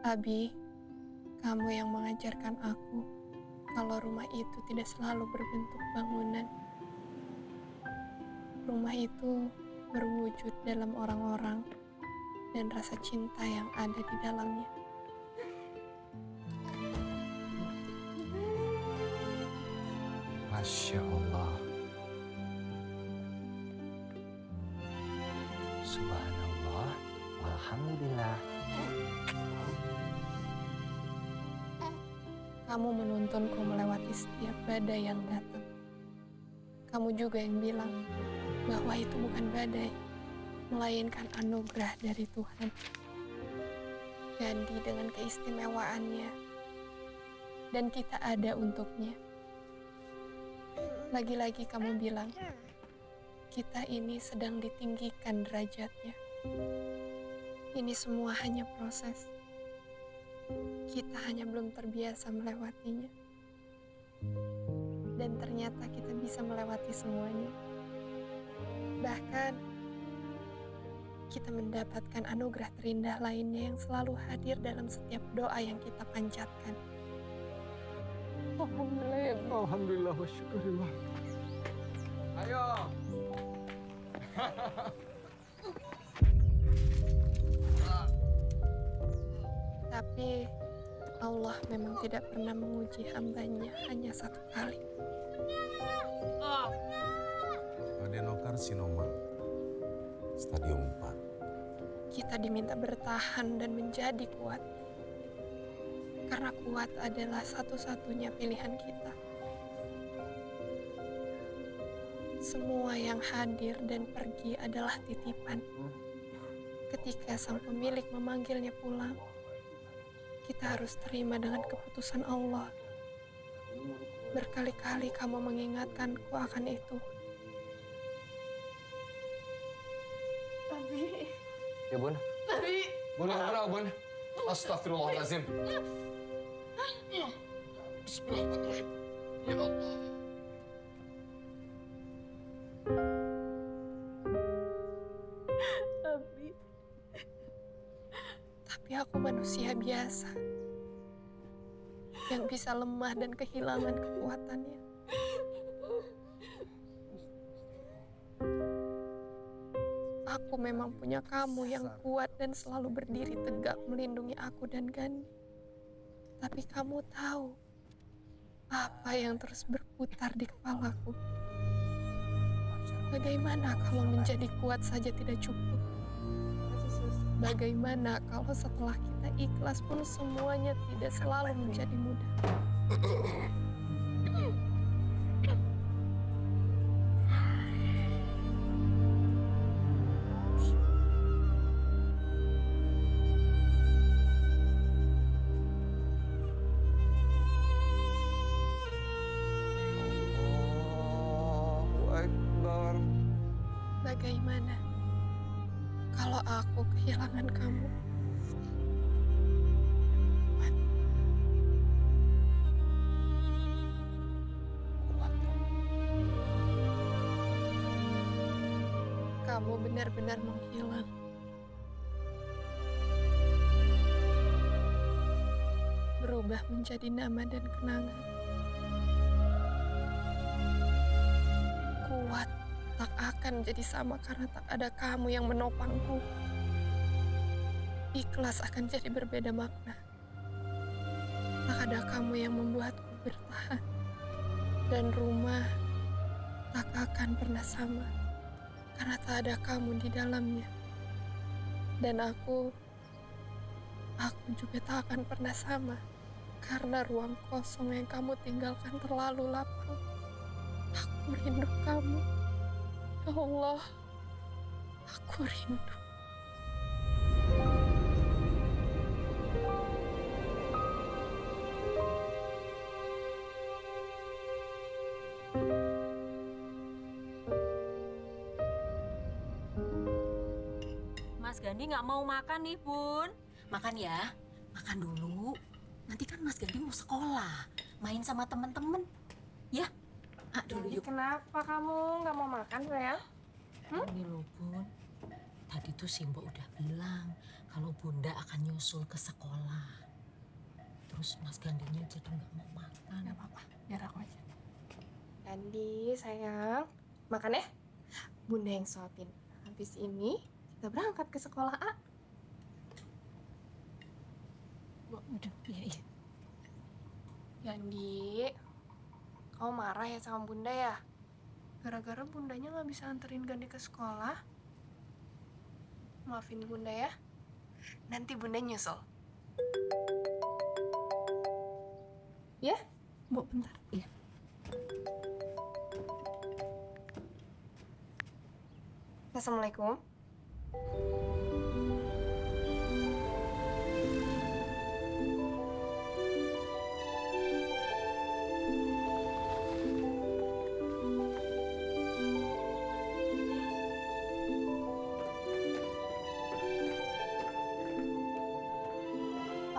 Abi, kamu yang mengajarkan aku kalau rumah itu tidak selalu berbentuk bangunan. Rumah itu berwujud dalam orang-orang dan rasa cinta yang ada di dalamnya. Masya Allah. Subhanallah. Alhamdulillah. Kamu menuntunku melewati setiap badai yang datang. Kamu juga yang bilang bahwa itu bukan badai, melainkan anugerah dari Tuhan. Gandhi dengan keistimewaannya, dan kita ada untuknya. Lagi-lagi kamu bilang, kita ini sedang ditinggikan derajatnya. Ini semua hanya proses. Kita hanya belum terbiasa melewatinya. Dan ternyata kita bisa melewati semuanya. Bahkan, kita mendapatkan anugerah terindah lainnya yang selalu hadir dalam setiap doa yang kita panjatkan. Alhamdulillah ya Allah. Alhamdulillah wa syukurillah. Ayo. Tapi Allah memang tidak pernah menguji hambanya hanya satu kali. Adenokarsinoma stadium 4. Kita diminta bertahan dan menjadi kuat. Karena kuat adalah satu-satunya pilihan kita. Semua yang hadir dan pergi adalah titipan. Ketika sang pemilik memanggilnya pulang, kita harus terima dengan keputusan Allah. Berkali-kali kamu mengingatkanku akan itu. Abi. Ya bun. Abi. Bun, bun. Astagfirullahaladzim. Bismillahirrahmanirrahim. Ya Allah. Abi. Tapi aku manusia biasa yang bisa lemah dan kehilangan kekuatannya. Aku memang punya kamu yang kuat dan selalu berdiri tegak melindungi aku dan Gandhi. Tapi kamu tahu apa yang terus berputar di kepalaku. Bagaimana kalau menjadi kuat saja tidak cukup? Bagaimana kalau setelah kita ikhlas pun semuanya tidak selalu menjadi mudah? Allahu Akbar. Bagaimana kalau aku kehilangan kamu? Kuat dong. Kamu benar-benar menghilang. Berubah menjadi nama dan kenangan. Kuat tak akan jadi sama karena tak ada kamu yang menopangku. Ikhlas akan jadi berbeda makna. Tak ada kamu yang membuatku bertahan. Dan rumah tak akan pernah sama karena tak ada kamu di dalamnya. Dan aku juga tak akan pernah sama karena ruang kosong yang kamu tinggalkan terlalu lapang. Aku rindu kamu. Ya Allah, aku rindu. Mas Gandhi nggak mau makan nih, Bun. Makan ya, makan dulu. Nanti kan Mas Gandhi mau sekolah, main sama temen-temen. Ya, dulu yuk. Kenapa kamu nggak mau makan, sayang? Ini loh, Bun. Tadi tuh si Mbok udah bilang, kalau Bunda akan nyusul ke sekolah. Terus Mas Gandinya jadi nggak mau makan. Gak apa-apa, biar aku aja. Gandhi, sayang. Makan ya. Bunda yang suapin. Habis ini kita berangkat ke sekolah A. Aduh, iya. Gandhi, kamu marah ya sama Bunda ya? Gara-gara Bundanya nggak bisa anterin Gandhi ke sekolah. Maafin Bunda ya. Nanti Bunda nyusul. Ya, Bu, bentar. Iya. Assalamualaikum.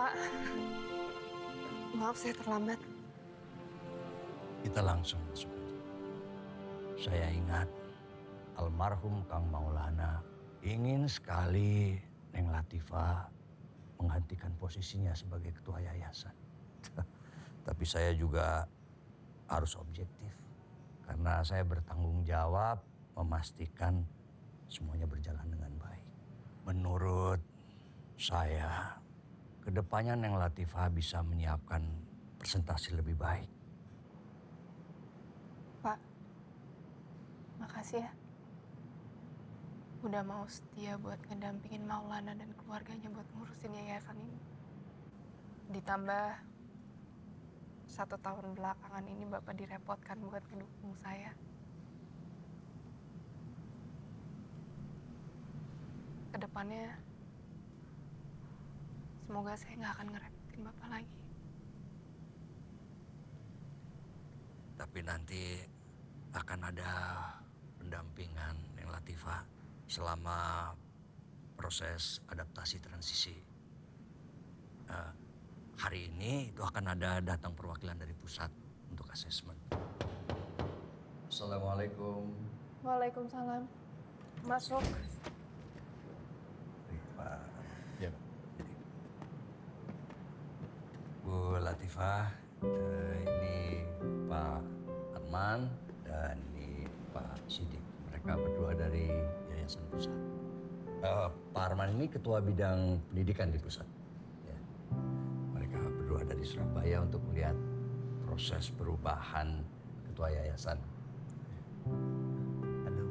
Pak, maaf saya terlambat. Kita langsung masuk aja. Saya ingat almarhum Kang Maulana ingin sekali Neng Latifah menggantikan posisinya sebagai ketua yayasan. Tapi saya juga harus objektif karena saya bertanggung jawab memastikan semuanya berjalan dengan baik. Menurut saya, kedepannya Neng Latifah bisa menyiapkan presentasi lebih baik. Pak, makasih ya. Udah mau setia buat ngedampingin Maulana dan keluarganya buat ngurusin yayasan ini. Ditambah 1 tahun belakangan ini Bapak direpotkan buat ngedukung saya. Kedepannya, semoga saya nggak akan ngerepotin Bapak lagi. Tapi nanti akan ada pendampingan Neng Latifah selama proses adaptasi transisi. Hari ini itu akan ada datang perwakilan dari pusat untuk asesmen. Assalamualaikum. Waalaikumsalam. Masuk. Pak. Ya. Bu Latifah, ini Pak Arman dan ini Pak Sidik. Mereka berdua dari Yayasan Pusat. Pak Arman ini ketua bidang pendidikan di pusat. Ya. Mereka berdua dari Surabaya untuk melihat proses perubahan ketua yayasan. Halo.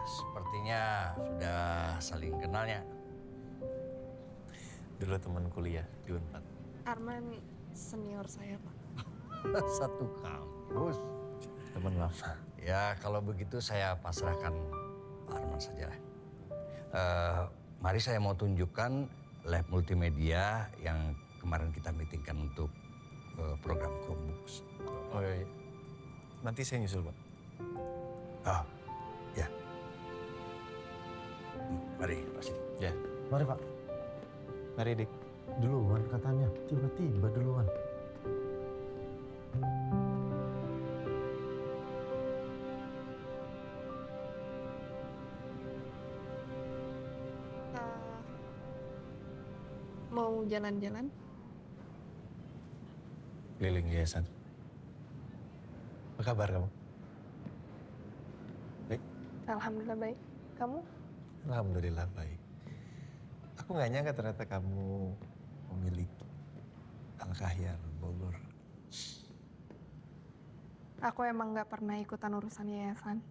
Sepertinya sudah saling kenalnya. Dulu teman kuliah di Unpad. Arman senior saya, Pak. Satu kampus. Teman lama. Ya kalau begitu saya pasrahkan Pak Arman saja. Mari saya mau tunjukkan lab multimedia yang kemarin kita meetingkan untuk program Chromebooks. Oh iya. Nanti saya nyusul, Pak. Oh, ya. Mari Pak Sidik. Ya. Mari Pak, Mari, Dik. duluan katanya, tiba-tiba duluan. Mau jalan-jalan? Keliling yayasan. Apa kabar kamu? Baik? Alhamdulillah baik. Kamu? Alhamdulillah baik. Aku nggak nyangka ternyata kamu pemilik Al-Kahiyar Bogor. Aku emang nggak pernah ikutan urusan yayasan.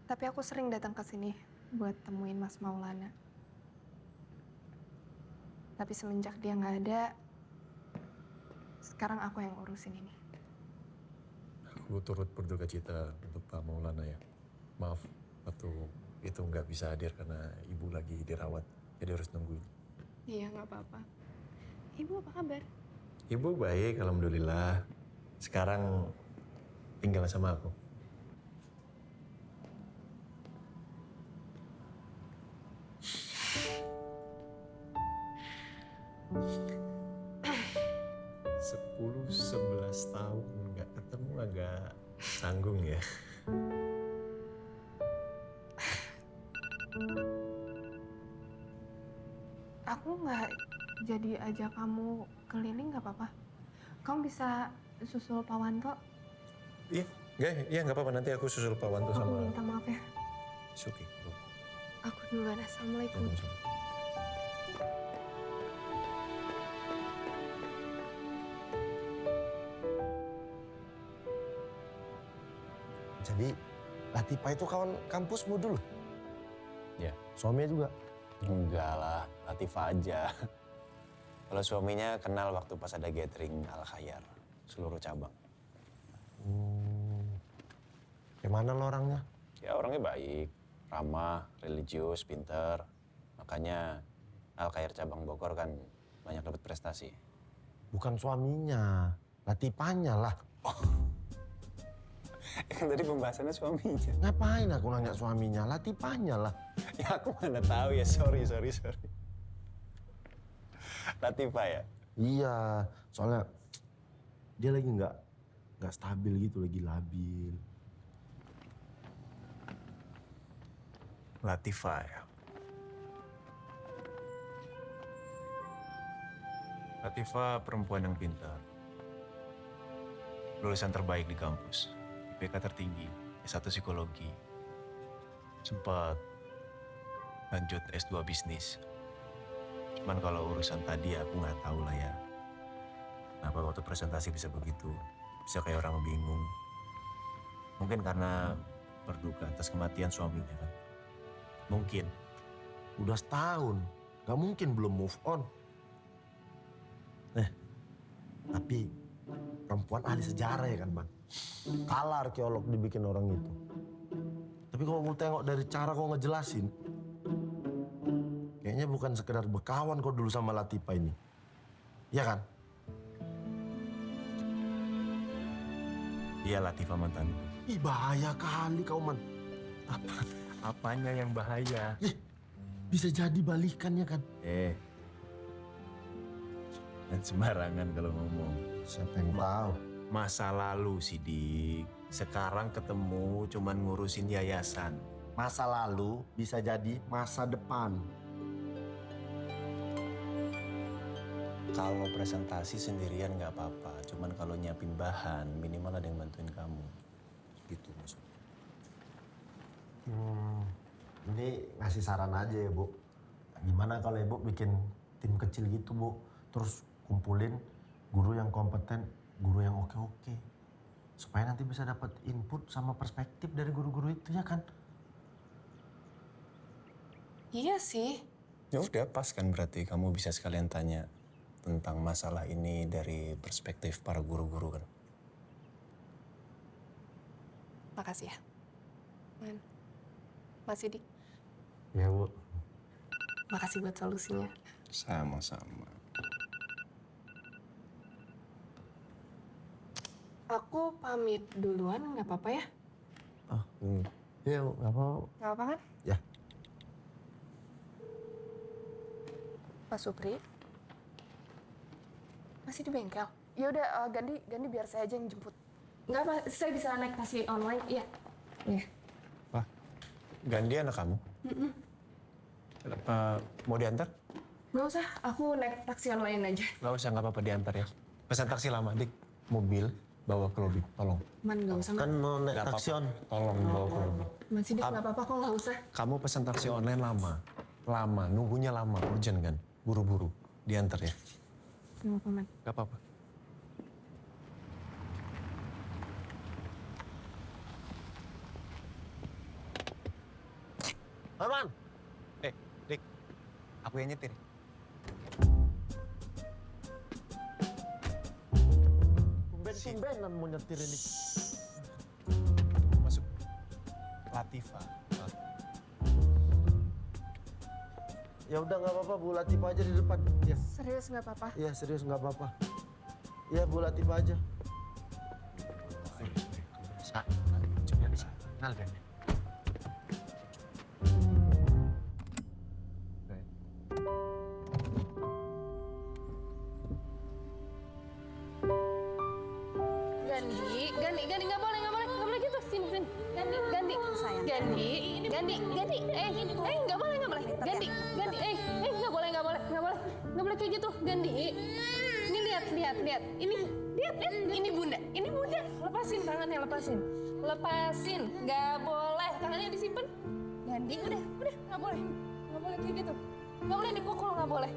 Tapi aku sering datang ke sini buat temuin Mas Maulana. Tapi semenjak dia nggak ada, sekarang aku yang urusin ini. Aku turut berduka cita untuk Pak Maulana ya. Maaf, waktu itu nggak bisa hadir karena ibu lagi dirawat. Jadi harus nungguin. Iya, nggak apa-apa. Ibu apa kabar? Ibu baik, alhamdulillah. Sekarang tinggal sama aku. Sepuluh, 11 tahun nggak ketemu agak Tanggung ya. Aku nggak jadi ajak kamu keliling nggak apa-apa? Kamu bisa susul Pak Wanto? Iya nggak apa-apa, nanti aku susul Pak Wanto Aku sama minta maaf ya. Suki. Aku duluan. Assalamualaikum. Jadi Latifah itu kawan kampusmu dulu? Ya. Suaminya juga? Enggak lah, Latifah aja. Kalau suaminya kenal waktu pas ada gathering Al Khayyar, seluruh cabang. Gimana lo orangnya? Ya orangnya baik, ramah, religius, pinter. Makanya Al Khayyar cabang Bogor kan banyak dapat prestasi. Bukan suaminya, Latifahnya lah. Kan tadi pembahasannya suaminya. Ngapain aku nanya suaminya? Latifahnya lah. Ya aku mana tahu ya, sorry. Latifah ya? Iya, soalnya dia lagi nggak stabil gitu, lagi labil. Latifah ya. Latifah perempuan yang pintar. Lulusan terbaik di kampus. IPK tertinggi, S1 psikologi. Sempat lanjut S2 bisnis. Cuman kalau urusan tadi aku nggak tahu lah ya. Kenapa waktu presentasi bisa begitu? Bisa kayak orang bingung. Mungkin karena berduka atas kematian suaminya kan. Mungkin. Udah setahun, nggak mungkin belum move on. Tapi perempuan ahli sejarah ya kan, Bang? Kalah arkeolog dibikin orang itu. Tapi kalau mau tengok dari cara kau ngejelasin, kayaknya bukan sekedar berkawan kau dulu sama Latifah ini. Iya kan? Iya Latifah mantan. Ih, bahaya kali kau, Man. Apanya yang bahaya? Bisa jadi balikannya kan? Dan sembarangan kalau ngomong. Siapa yang tahu? Masa lalu Sidik. Sekarang ketemu cuman ngurusin yayasan. Masa lalu bisa jadi masa depan. Kalau presentasi sendirian nggak apa-apa. Cuman kalau nyiapin bahan, minimal ada yang bantuin kamu. Gitu maksudnya. Ini ngasih saran aja ya, Bu. Gimana kalau Ibu bikin tim kecil gitu, Bu? Terus kumpulin guru yang kompeten, guru yang oke-oke. Supaya nanti bisa dapat input sama perspektif dari guru-guru itu, ya kan? Iya sih. Ya udah pas kan berarti kamu bisa sekalian tanya tentang masalah ini dari perspektif para guru-guru kan. Makasih ya. Man. Mas Sidik, Ya, Bu. makasih buat solusinya. Sama-sama. Aku pamit duluan, nggak apa-apa ya? Ya, nggak apa-apa. Nggak apa kan? Ya. Pak Supri, masih di bengkel? Ya udah, Gandhi biar saya aja yang jemput. Nggak apa, saya bisa naik taksi online. Iya. Iya. Gandhi anak kamu? Mau diantar? Nggak usah, aku naik taksi online aja. Gak usah, nggak apa-apa diantar ya. Pesan taksi lama, Dik. Mobil bawa ke lobi, tolong. Man, nggak usah, Man. Kan mau naik Nggak taksi on. Tolong bawa ke lobi. Man Sidik, nggak apa-apa kok, nggak usah. Kamu pesan taksi online lama. Lama, nunggunya lama, urgent kan? Buru-buru, diantar ya. Nggak apa-apa, Man. Gak apa-apa. Aman. Dik, aku yang nyetir. Tumben-tumbenan mau nyetir ini. Masuk. Latifah. Ya udah nggak apa-apa, Bu Latifah aja di depan. Ya. Serius nggak apa-apa? Iya, serius nggak apa-apa. Iya, Bu Latifah aja. Kenal kan? Gandhi, nggak boleh Gandhi, nggak boleh, Gandhi, nggak boleh kayak gitu, Gandhi. Ini lihat, ini bunda, lepasin tangannya, lepasin, nggak boleh, tangannya disimpan. Gandhi, udah, nggak boleh kayak gitu, nggak boleh dipukul, nggak boleh.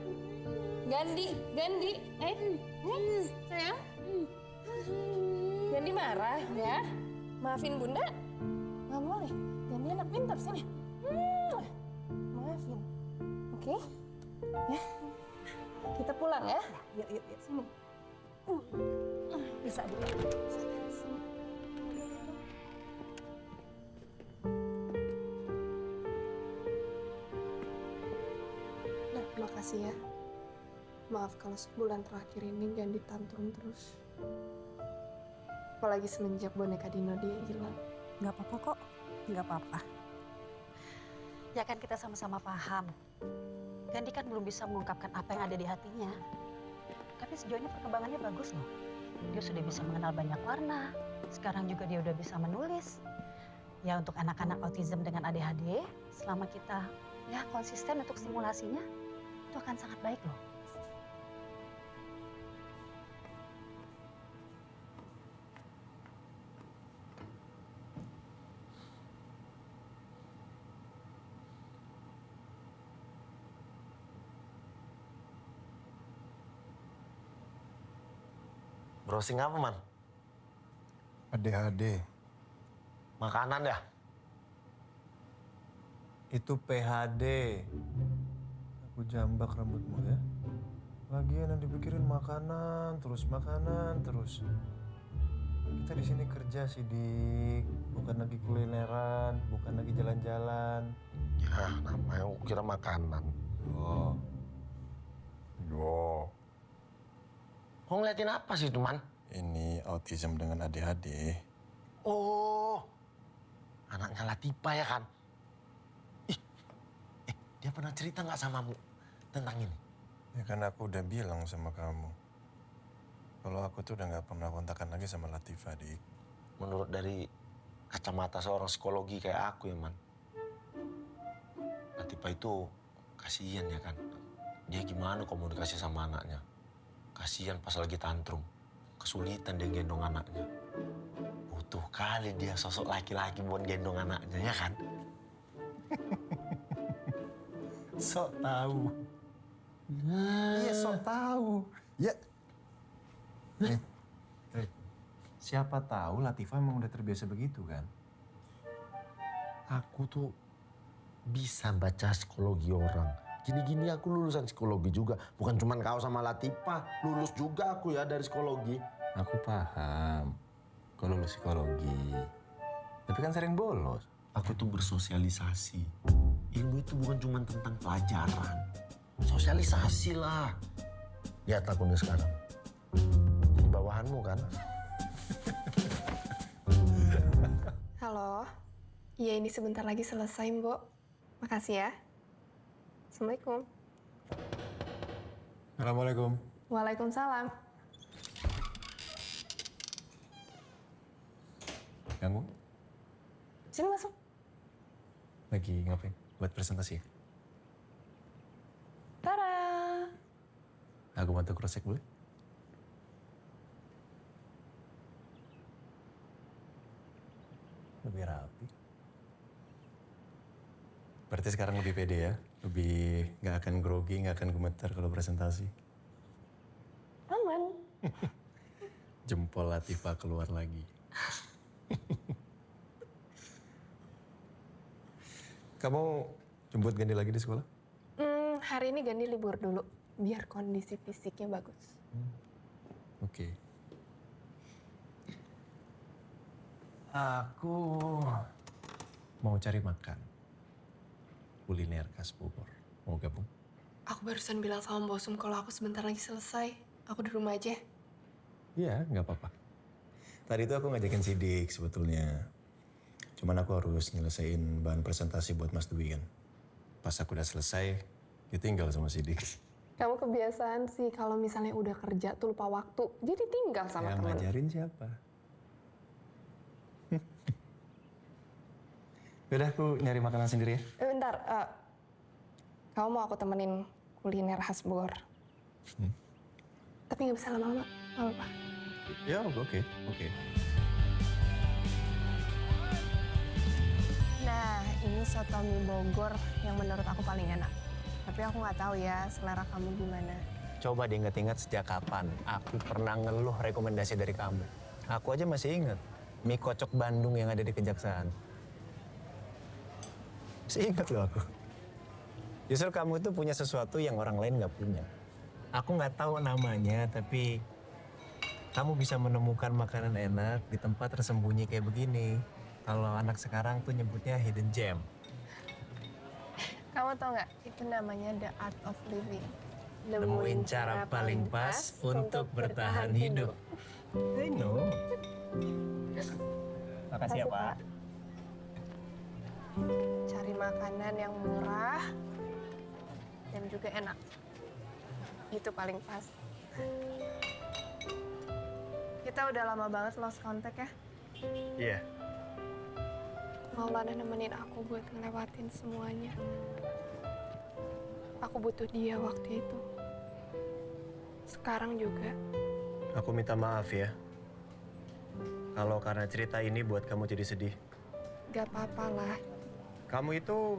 Gandhi, sayang, Gandhi marah ya, maafin bunda. Nggak boleh. Gandhi anak pintar, sini. Maafin. Oke? Ya. Kita pulang ya. Yuk. Sini. Bisa dulu. Sini. Nah, makasih ya. Maaf kalau sebulan terakhir ini Gandhi tantrum terus. Apalagi semenjak boneka Dino dia hilang. Nggak apa-apa kok, nggak apa-apa. Ya kan kita sama-sama paham. Gandhi kan belum bisa mengungkapkan apa yang ada di hatinya. Tapi sejauh ini perkembangannya bagus loh. Dia sudah bisa mengenal banyak warna. Sekarang juga dia udah bisa menulis. Ya untuk anak-anak autism dengan ADHD, selama kita ya konsisten untuk stimulasinya, itu akan sangat baik loh. Browsing apa, Man? ADHD. Makanan ya? Itu PHD. Aku jambak rambutmu ya. Lagian yang dipikirin makanan terus. Kita di sini kerja sih, Dik. Bukan lagi kulineran, bukan lagi jalan-jalan. Ya, namanya aku kira makanan. Oh, Yo. Kau ngeliatin apa sih, teman? ini autism dengan ADHD. Oh, anaknya Latifah ya kan? Dia pernah cerita nggak samamu tentang ini? Ya kan aku udah bilang sama kamu. Kalau aku tuh udah nggak pernah kontakan lagi sama Latifah, Dik. Menurut dari kacamata seorang psikologi kayak aku ya, Man. Latifah itu kasihan ya kan? Dia gimana komunikasi sama anaknya? Kasihan pas lagi tantrum. Kesulitan dia gendong anaknya. Butuh kali dia sosok laki-laki buat gendong anaknya, ya kan? Sok tahu. Iya, sok tahu. Ya. Siapa tahu Latifah emang udah terbiasa begitu kan? Aku tuh bisa baca psikologi orang. Gini-gini aku lulusan psikologi juga. Bukan cuma kau sama Latifah. Lulus juga aku ya dari psikologi. Aku paham. Kau lulus psikologi. Tapi kan sering bolos. Aku tuh bersosialisasi. Ilmu itu bukan cuma tentang pelajaran. Sosialisasi lah. Lihat aku nih sekarang. Jadi bawahanmu kan? Halo. Iya, ini sebentar lagi selesai, Mbok. Makasih ya. Assalamualaikum. Assalamualaikum. Waalaikumsalam. Ganggu? Sini masuk. Lagi ngapain? Buat presentasi? Tada! Aku bantu cross check boleh? Lebih rapi. Berarti sekarang lebih pede ya? Lebih nggak akan grogi, nggak akan gemetar kalau presentasi. Aman. Jempol Latifah keluar lagi. Kamu jemput Gandhi lagi di sekolah? Hari ini Gandhi libur dulu, biar kondisi fisiknya bagus. Oke. Aku mau cari makan. Kuliner khas Bogor. Mau gabung? Aku barusan bilang sama bosum kalau aku sebentar lagi selesai. Aku di rumah aja. Iya, nggak apa-apa. Tadi itu aku ngajakin Sidik sebetulnya. Cuman aku harus nyelesain bahan presentasi buat Mas Dwi kan. Pas aku udah selesai, dia tinggal sama Sidik. Kamu kebiasaan sih kalau misalnya udah kerja tuh lupa waktu. Jadi tinggal sama Yang teman. ngajarin siapa? Yaudah, aku nyari makanan sendiri ya. Bentar, kamu mau aku temenin kuliner khas Bogor? Tapi nggak bisa lama-lama, nggak apa-apa. Ya, oke. Nah, ini soto mie Bogor yang menurut aku paling enak. Tapi aku nggak tahu ya selera kamu gimana. Coba diingat-ingat sejak kapan aku pernah ngeluh rekomendasi dari kamu. Aku aja masih ingat mie kocok Bandung yang ada di Kejaksaan. Masih ingat loh aku. Justru kamu itu punya sesuatu yang orang lain nggak punya. Aku nggak tahu namanya, tapi kamu bisa menemukan makanan enak di tempat tersembunyi kayak begini. Kalau anak sekarang tuh nyebutnya hidden gem. Kamu tau nggak? Itu namanya the art of living. Nemuin cara paling pas untuk bertahan hidup. I know. Makasih ya, Pak. Cari makanan yang murah dan juga enak. Itu paling pas. Kita udah lama banget lost contact ya. Iya. Maulana nemenin aku buat ngelewatin semuanya. Aku butuh dia waktu itu. Sekarang juga. Aku minta maaf ya. Kalau karena cerita ini buat kamu jadi sedih. Gak apa-apa lah. Kamu itu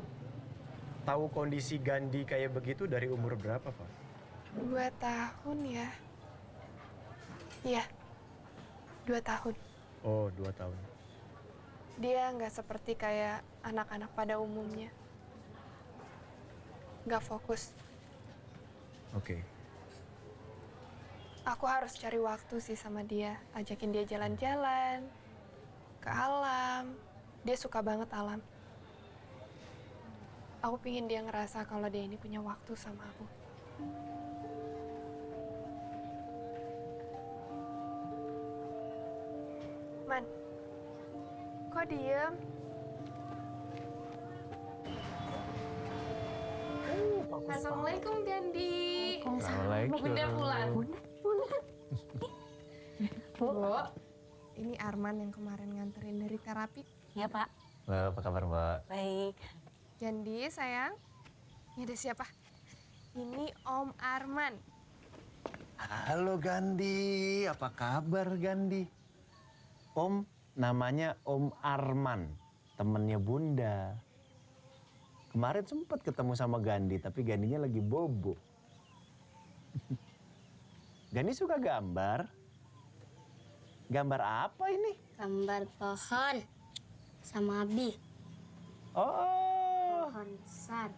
tahu kondisi Gandhi kayak begitu dari umur berapa, Pak? 2 tahun ya. Iya, 2 tahun. Oh, 2 tahun. Dia nggak seperti kayak anak-anak pada umumnya. Nggak fokus. Oke. Aku harus cari waktu sih sama dia. Ajakin dia jalan-jalan, ke alam. Dia suka banget alam. Aku pingin dia ngerasa kalau dia ini punya waktu sama aku. Man, kok diem? Assalamualaikum, Gandhi. Assalamualaikum. Bunda pulang. Bu, ini Arman yang kemarin nganterin dari terapi. Ya, Pak. Halo, apa kabar, Mbak? Baik. Gandhi, sayang. Ini ada siapa? Ini Om Arman. Halo, Gandhi. Apa kabar, Gandhi? Om, namanya Om Arman, temennya Bunda. Kemarin sempat ketemu sama Gandhi, tapi Gandhinya lagi bobo. Gandhi suka gambar. Gambar apa ini? Gambar pohon sama Abi. Oh, Pohon besar.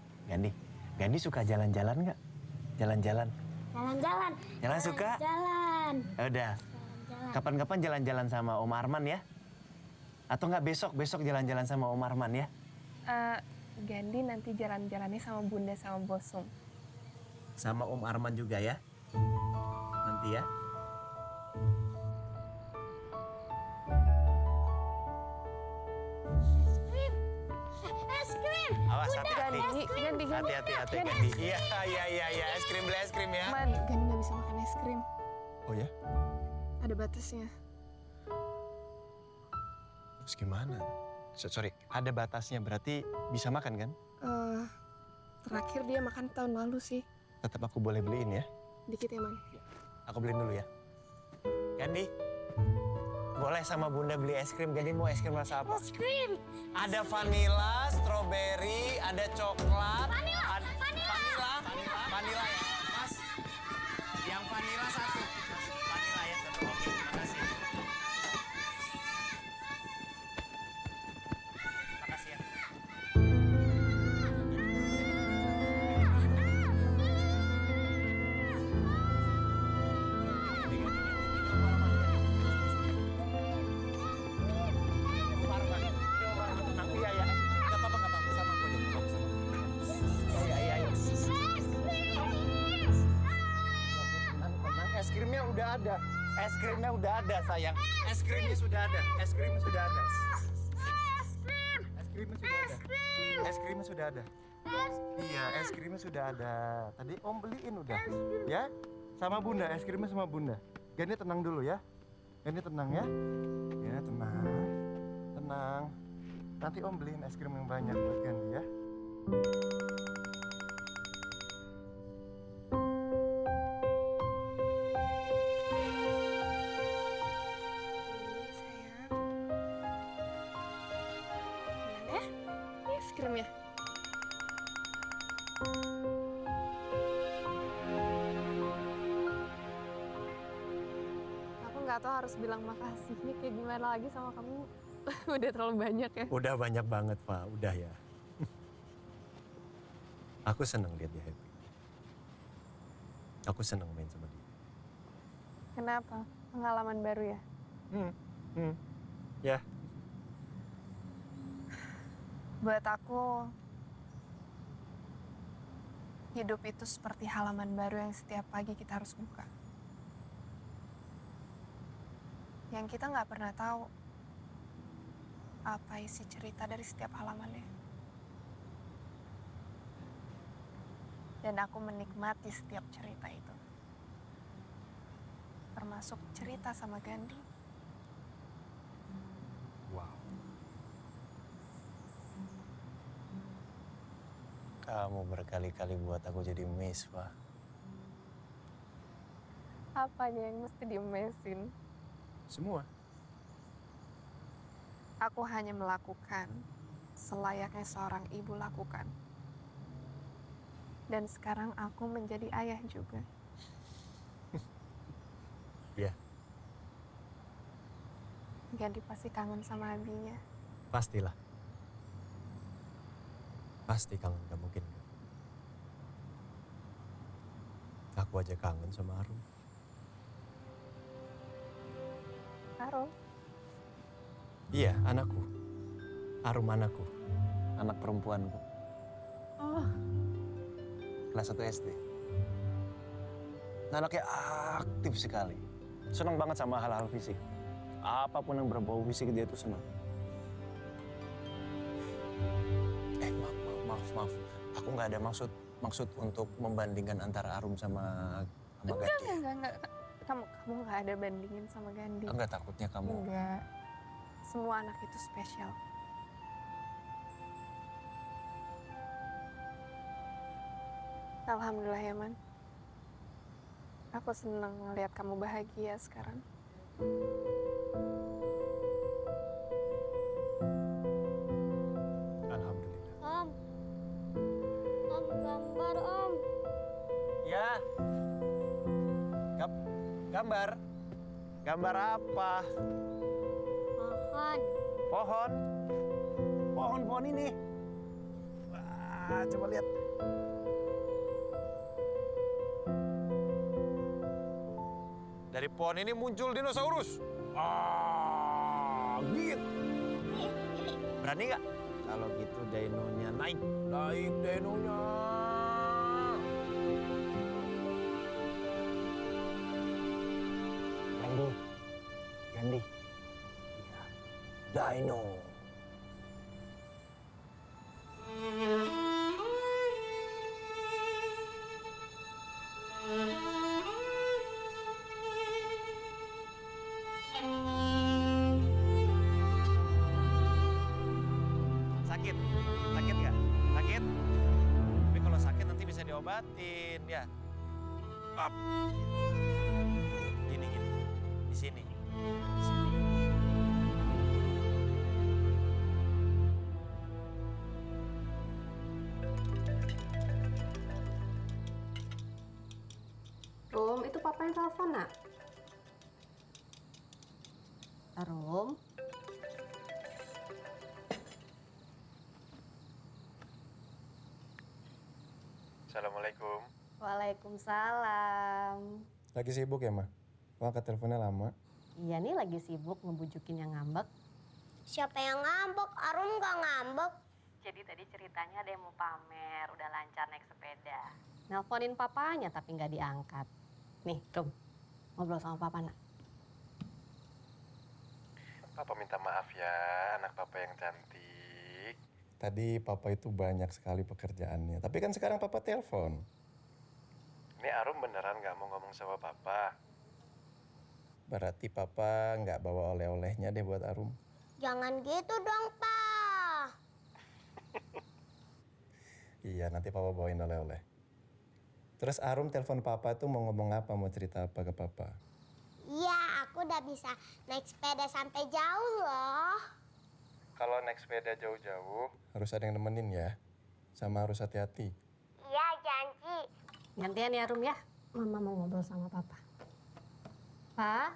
Gandhi suka jalan-jalan nggak? Jalan-jalan. Jalan-jalan. Jalan suka? Jalan. Udah. Jalan. Kapan-kapan jalan-jalan sama Om Arman ya? Atau nggak besok jalan-jalan sama Om Arman ya? Gandhi nanti jalan-jalannya sama Bunda sama Bosum. Sama Om Arman juga ya? Nanti ya? Es krim. Awas, hati-hati. Gandhi. Hati-hati, Gandhi. Iya. Beli es krim ya. Man, Gandhi nggak bisa makan es krim. Oh ya? Ada batasnya. Terus gimana? Sorry, ada batasnya, berarti bisa makan kan? Terakhir dia makan tahun lalu sih. Tetap aku boleh beliin ya? Dikit ya, Man. Aku beliin dulu ya. Gandhi, boleh sama Bunda beli es krim. Gandhi mau es krim rasa apa? Es krim. Ada vanila, stroberi, ada coklat. Vanila ya, Mas. Yang vanila satu. Mas, vanila ya satu. Oke, terima kasih. Makasih ya. Es krimnya udah ada, sayang. Es krimnya sudah ada. Es krimnya sudah ada. Iya, es krimnya sudah ada. Tadi Om beliin udah. Ya? Sama Bunda, es krimnya sama Bunda. Gandhi tenang dulu ya. Gandhi tenang ya. Ya, tenang. Nanti Om beliin es krim yang banyak buat Gandhi ya. Sayang. Mana ya? Ini es krimnya. Aku nggak tahu harus bilang makasih nih kayak gimana lagi sama kamu. Udah terlalu banyak ya. Udah banyak banget, Pak. Udah ya. Aku seneng lihat dia happy. Aku seneng main sama dia. Kenapa? Pengalaman baru ya? Ya, Buat aku, hidup itu seperti halaman baru yang setiap pagi kita harus buka. Yang kita nggak pernah tahu apa isi cerita dari setiap halamannya. Dan aku menikmati setiap cerita itu. Termasuk cerita sama Gandhi. wow. Kamu berkali-kali buat aku jadi miss, Pak. Apanya yang mesti diemesin? Semua. Aku hanya melakukan selayaknya seorang ibu lakukan. Dan sekarang aku menjadi ayah juga. Ya, Gandhi pasti kangen sama abinya. pastilah. Pasti kangen, gak mungkin gak. Aku aja kangen sama Arum. Arum, Iya, anakku. Arum anakku. Anak perempuanku. oh, Kelas 1 SD. Anaknya aktif sekali. Senang banget sama hal-hal fisik. Apapun yang berbau fisik dia tuh senang. Maaf. Aku nggak ada maksud untuk membandingkan antara Arum sama Gandhi. enggak. Kamu nggak ada bandingin sama Gandhi. Enggak, takutnya kamu. Enggak. Semua anak itu spesial. Alhamdulillah ya, Man. Aku senang melihat kamu bahagia sekarang. Alhamdulillah. Om gambar om. Ya. Gambar. Gambar apa? Mohon. Pohon. Pohon ini. Wah, coba lihat. Dari pohon ini muncul dinosaurus. Gitu. Berani nggak? Kalau gitu dinonya naik. Naik dinonya. Gandhi. Ya. Dino. Sakit? Sakit nggak? Sakit? Tapi kalau sakit nanti bisa diobatin, ya. Up. Gini. Di sini. Rum, itu papa yang telepon, nak. Rum. Assalamualaikum. Waalaikumsalam. Lagi sibuk ya, Ma? Kok angkat teleponnya lama? Iya nih lagi sibuk ngebujukin yang ngambek. Siapa yang ngambek? Arum gak ngambek. Jadi tadi ceritanya ada yang mau pamer, udah lancar naik sepeda. Nelponin papanya tapi nggak diangkat. Nih, Rum, ngobrol sama papa, nak. Papa minta maaf ya, anak papa yang cantik. Tadi papa itu banyak sekali pekerjaannya. Tapi kan sekarang papa telepon. Ini Arum beneran nggak mau ngomong sama papa? Berarti papa nggak bawa oleh-olehnya deh buat Arum. Jangan gitu dong, Pak. Iya, nanti papa bawain oleh-oleh. Terus Arum telepon papa tuh mau ngomong apa, mau cerita apa ke papa? Iya, aku udah bisa naik sepeda sampai jauh loh. Kalau naik sepeda jauh-jauh, harus ada yang nemenin ya. Sama harus hati-hati. Iya, janji. Gantian ya Rum ya. Mama mau ngobrol sama papa. Pak,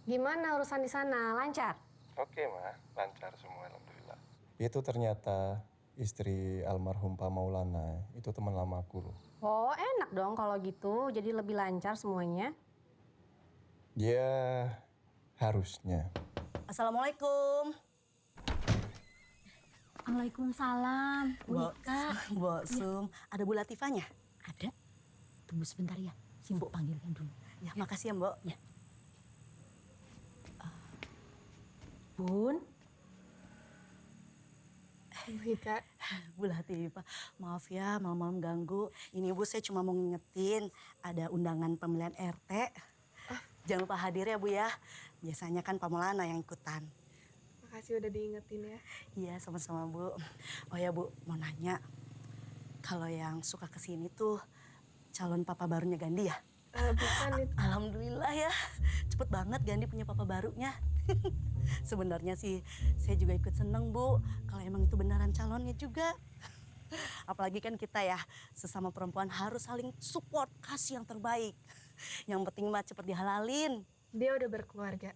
gimana urusan di sana? Lancar? Oke, Ma. Lancar semua, alhamdulillah. Itu ternyata istri almarhum Pak Maulana. Itu teman lama aku loh. Oh, enak dong kalau gitu. Jadi lebih lancar semuanya. Ya, harusnya. Assalamualaikum. Waalaikumsalam. Mbak Sum, ada Bu Latifahnya? Ada. Tunggu sebentar ya. Simbok panggilkan dulu. Ya, makasih ya, Mbak. Ya. Bun. Wika. Bu Latifah, maaf ya malam-malam ganggu. Ini Bu, saya cuma mau ngingetin ada undangan pemilihan RT. Jangan lupa hadir ya Bu ya. Biasanya kan Pak Maulana yang ikutan. Makasih udah diingetin ya. Iya, sama-sama Bu. Oh ya Bu, mau nanya. Kalau yang suka kesini tuh calon papa barunya Gandhi ya? Bukan itu. Alhamdulillah ya. Cepet banget Gandhi punya papa barunya. Sebenarnya sih saya juga ikut seneng Bu. Kalau emang itu beneran calonnya juga. Apalagi kan kita ya sesama perempuan harus saling support, kasih yang terbaik. Yang penting mah cepet dihalalin. Dia udah berkeluarga.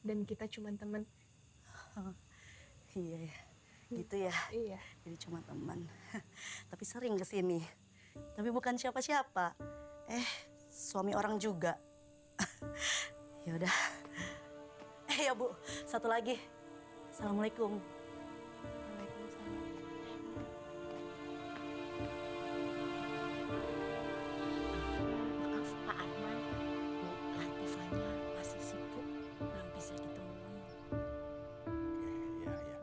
Dan kita cuma teman. Iya ya, gitu ya. Iya. Jadi cuma teman. Tapi sering kesini. Tapi bukan siapa-siapa. Suami orang juga. Ya udah. Ya Bu, satu lagi. Assalamualaikum. Waalaikumsalam. Maaf Pak Arman. Latifahnya masih sibuk. Belum bisa ditemui. Iya, iya.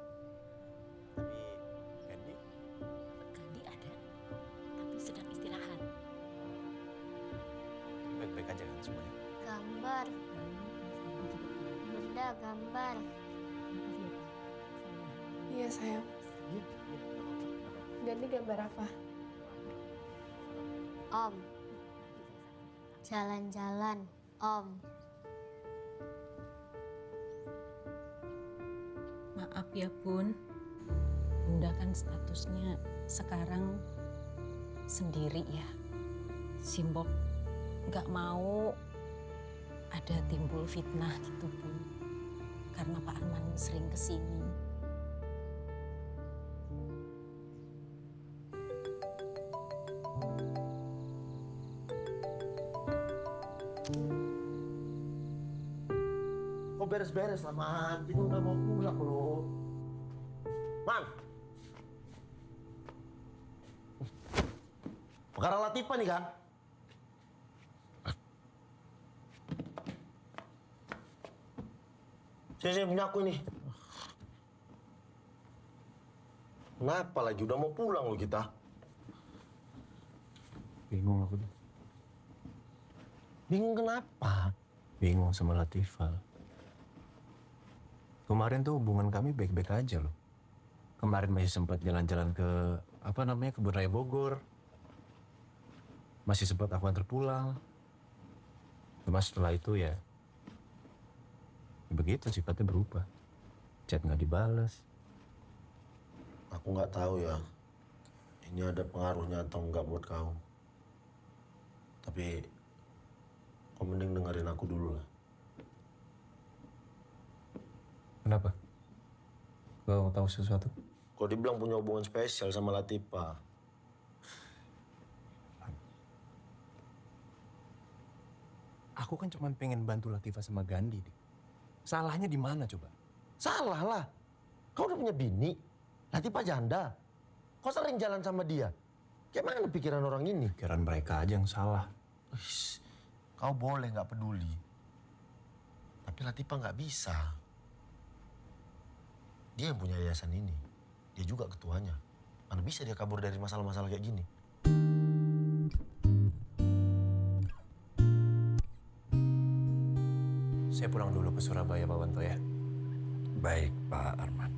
Tapi Gandhi? Gandhi ada. Tapi sedang istirahat. Baik-baik aja kan semuanya? Gambar. Bunda, gambar. Iya sayang. Iya, iya. Gak apa-apa. Ganti gambar apa? Om. Jalan-jalan, Om. Maaf ya Bun. Bunda kan statusnya sekarang sendiri ya. Simbok nggak mau ada timbul fitnah gitu Bun. Karena Pak Arman sering kesini. Kok beres-beres lah, Man? Kita udah mau pulang loh. Man! Perkara Latifah nih kan? Saya punya aku ini. Kenapa lagi? Udah mau pulang loh kita. Bingung aku tuh. Bingung kenapa? Bingung sama Latifah. Kemarin tuh hubungan kami baik-baik aja loh. Kemarin masih sempat jalan-jalan ke Kebun Raya Bogor. Masih sempat aku antar pulang. Cuma setelah itu ya begitu sifatnya berubah. Chat nggak dibales. Aku nggak tahu ya. Ini ada pengaruhnya atau enggak buat kau. Tapi kau mending dengerin aku dulu lah. Kenapa? Kau tahu sesuatu? Kau dibilang punya hubungan spesial sama Latifah. Aku kan cuma pengen bantu Latifah sama Gandhi. Dik. Salahnya di mana coba? Salah lah. Kau udah punya bini. Latifah janda. Kau sering jalan sama dia. Gimana pikiran orang ini? Pikiran mereka aja yang salah. Uish, kau boleh nggak peduli. Tapi Latifah nggak bisa. Dia yang punya yayasan ini. Dia juga ketuanya. Mana bisa dia kabur dari masalah-masalah kayak gini? Saya pulang dulu ke Surabaya, Pak Wanto ya. Baik, Pak Arman.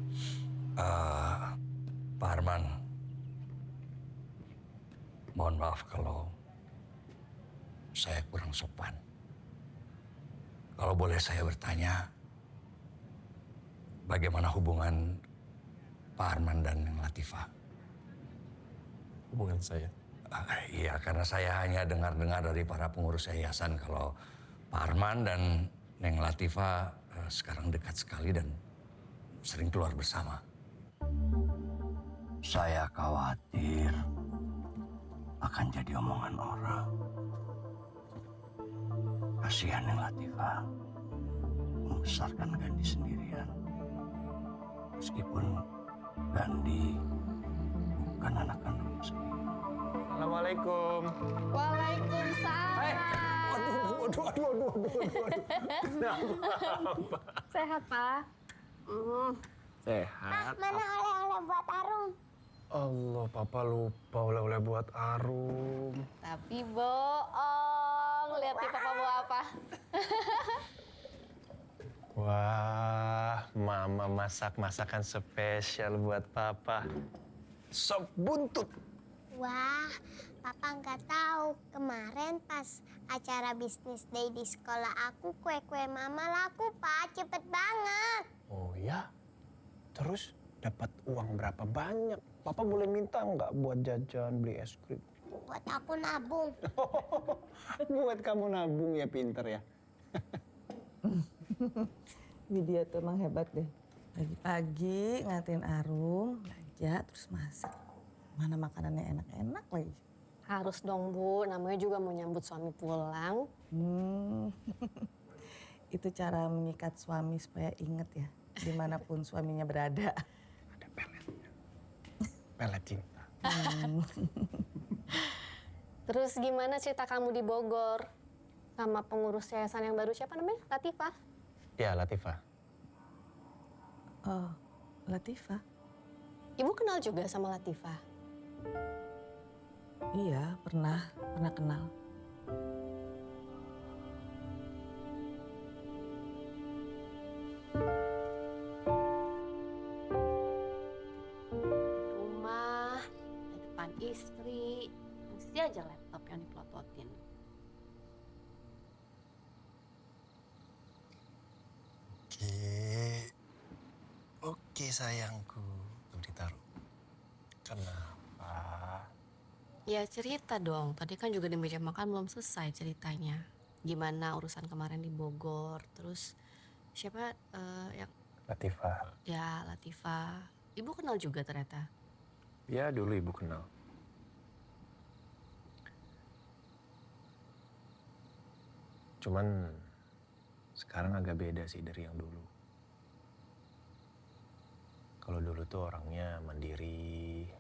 Pak Arman, Mohon maaf kalau saya kurang sopan. Kalau boleh saya bertanya, bagaimana hubungan Pak Arman dan Neng Latifah? Hubungan saya? Iya, karena saya hanya dengar-dengar dari para pengurus yayasan kalau Pak Arman dan Neng Latifah sekarang dekat sekali dan sering keluar bersama. Saya khawatir akan jadi omongan orang. Kasihan Neng Latifah membesarkan Gandhi sendirian. Meskipun Gandhi bukan anak kandung sendiri. Assalamualaikum. Waalaikumsalam. Aduh. Sehat, Pak? Sehat. Mana oleh-oleh buat Arum? Allah, Papa lupa oleh-oleh buat Arum. Tapi bohong. Lihat nih Papa bawa apa. Wah, Mama masak masakan spesial buat Papa. Sop buntut. Wah, Papa nggak tahu. Kemarin pas acara bisnis day di sekolah aku, kue-kue Mama laku, Pak. Cepet banget. Oh ya? Terus dapat uang berapa banyak? Papa boleh minta nggak buat jajan, beli es krim? Buat aku nabung. Buat kamu nabung ya, pinter ya. Widya tuh emang hebat deh. Pagi-pagi ngatin Arum, belanja, terus masak. Mana makanannya enak-enak lagi. Harus dong, Bu. Namanya juga mau nyambut suami pulang. Itu cara mengikat suami supaya inget ya, dimanapun suaminya berada. Ada peletnya. Pelet cinta. Terus gimana cerita kamu di Bogor? Sama pengurus yayasan yang baru, siapa namanya? Latifah? Ya, Latifah. Oh, Latifah? Ibu kenal juga sama Latifah? Iya, pernah kenal. Rumah, di depan istri, mesti aja laptop yang dipelototin. Oke sayangku. Tuh ditaruh. Kenapa? Ya cerita dong, tadi kan juga di meja makan belum selesai ceritanya. Gimana urusan kemarin di Bogor, terus siapa yang... Latifah. Ya, Latifah. Ibu kenal juga ternyata? Ya, dulu ibu kenal. Cuman sekarang agak beda sih dari yang dulu. Kalau dulu tuh orangnya mandiri,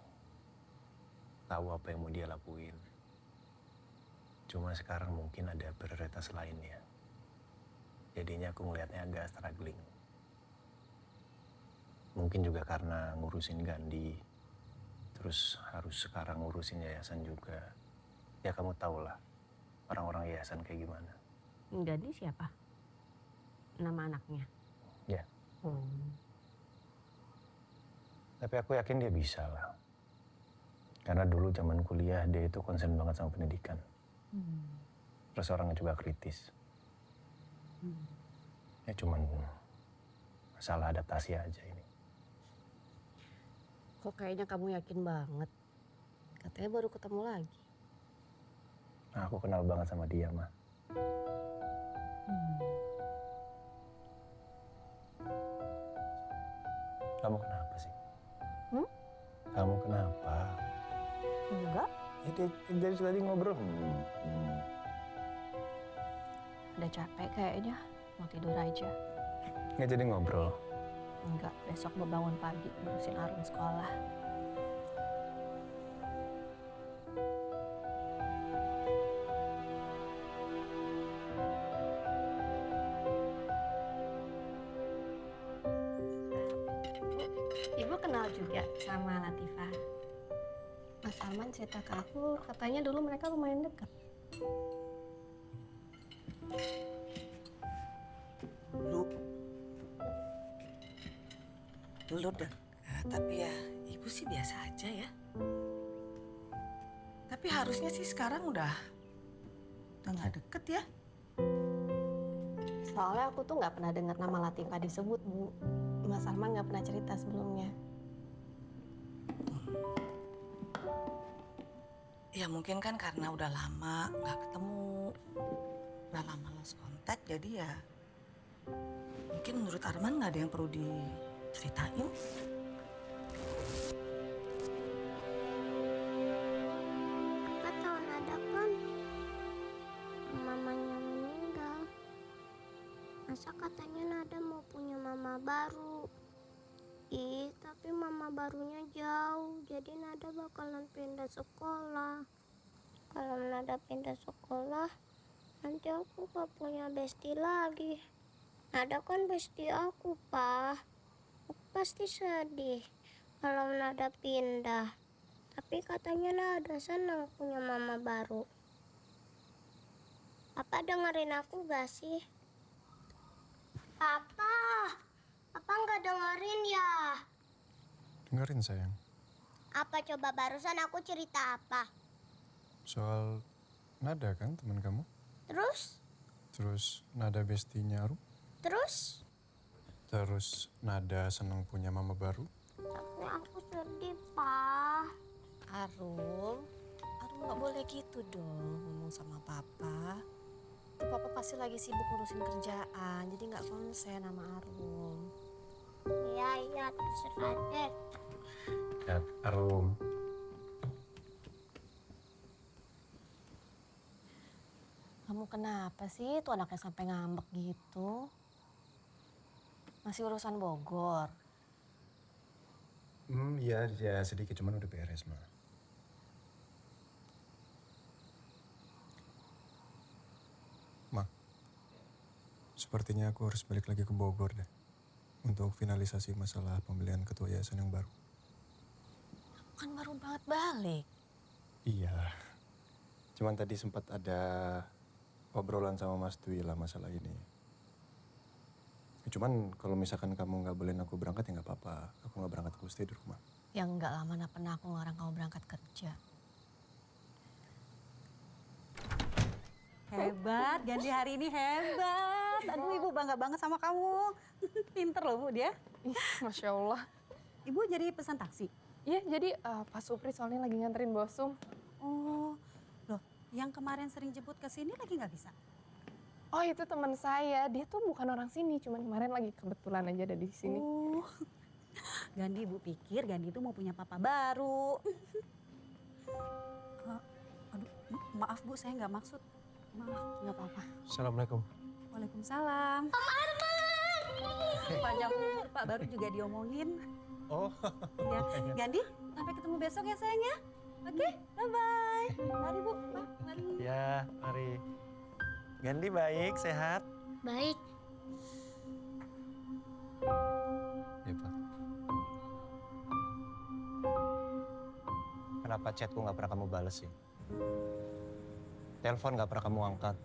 tahu apa yang mau dia lakuin. Cuma sekarang mungkin ada prioritas lainnya. Jadinya aku ngelihatnya agak struggling. Mungkin juga karena ngurusin Gandhi, terus harus sekarang ngurusin yayasan juga. Ya kamu tau lah, orang-orang yayasan kayak gimana. Gandhi siapa? Nama anaknya? Ya. Tapi aku yakin dia bisa lah. Karena dulu zaman kuliah dia itu concern banget sama pendidikan. Terus orangnya juga kritis. Ya cuman masalah adaptasi aja ini. Kok kayaknya kamu yakin banget? Katanya baru ketemu lagi. Nah, aku kenal banget sama dia, Ma. Kamu kenapa sih? Kamu kenapa? Enggak. Ya, dari tadi ngobrol. Udah capek kayaknya, mau tidur aja. Nggak jadi ngobrol. Enggak, besok mau bangun pagi ngurusin Arum sekolah. Ibu kenal juga sama Latifah. Mas Arman cerita ke aku, katanya dulu mereka lumayan dekat. Dulu deh. Tapi ya ibu sih biasa aja ya. Tapi Tapi harusnya sih sekarang udah nggak deket ya. Soalnya aku tuh nggak pernah dengar nama Latifah disebut, Bu. Mas Arman nggak pernah cerita sebelumnya. Ya mungkin kan karena udah lama nggak ketemu, udah lama lost kontak, jadi ya mungkin menurut Arman nggak ada yang perlu diceritain. Papa tahu Nada kan mamanya meninggal. Masa katanya Nada mau punya mama baru. Ih, tapi mama barunya jauh, jadi Nada bakalan pindah sekolah. Kalau Nada pindah sekolah, nanti aku gak punya bestie lagi. Nada kan bestie aku, Pak. Aku pasti sedih kalau Nada pindah. Tapi katanya Nada senang punya mama baru. Papa dengerin aku gak sih? Papa nggak dengerin ya? Dengerin sayang. Apa coba barusan aku cerita apa? Soal Nada kan teman kamu? Terus? Terus Nada bestinya Arum? Terus? Terus Nada senang punya mama baru? Tapi aku sedih, Pa. Arum nggak boleh gitu dong ngomong sama Papa. Tuh Papa pasti lagi sibuk ngurusin kerjaan, jadi nggak konsen sama Arum. Iya, terserah deh. Ya, Arum. Kamu kenapa sih tuh anaknya sampai ngambek gitu? Masih urusan Bogor? Iya, ya sedikit cuman udah beres mah. Ma, sepertinya aku harus balik lagi ke Bogor deh. Untuk finalisasi masalah pembelian ketua yayasan yang baru. Kan baru banget balik. Iya, cuman tadi sempat ada obrolan sama Mas Dwi lah masalah ini. Cuman kalau misalkan kamu nggak bolehin aku berangkat ya nggak apa-apa. Aku nggak berangkat, aku stay di rumah. Ya enggak lah, mana pernah aku ngelarang kamu berangkat kerja. Hebat, Gandhi hari ini hebat. Aduh, Ibu bangga banget sama kamu. Pinter loh, Bu, dia. Masya Allah. Ibu jadi pesan taksi? Iya, jadi Pak Supri soalnya lagi nganterin Bosum. Oh, loh, yang kemarin sering jemput ke sini lagi nggak bisa? Oh, itu teman saya. Dia tuh bukan orang sini, cuman kemarin lagi kebetulan aja ada di sini. Oh, Gandhi, Ibu pikir Gandhi itu mau punya papa baru. Aduh, maaf Bu, saya nggak maksud. Maaf. Nggak apa-apa. Assalamualaikum. Waalaikumsalam. Om Arman! Panjang umur Pak, baru juga diomongin. Oh. Ya, Gandhi, sampai ketemu besok ya sayang ya. Oke, bye-bye. Mari Bu, Pak, mari. Ya, mari. Gandhi baik, sehat? Baik. Ya, Pak. Kenapa chatku nggak pernah kamu bales sih? Telepon nggak pernah kamu angkat.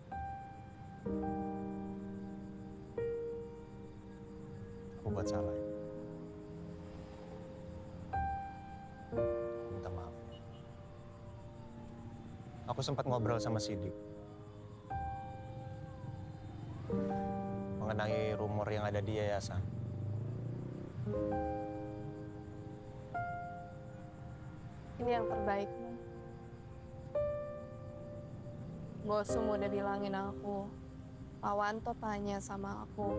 Aku buat salah. Minta maaf. Aku sempat ngobrol sama Sidik mengenai rumor yang ada di yayasan. Ini yang terbaik, Mam. Bosum udah bilangin aku. Pak Wanto tanya sama aku.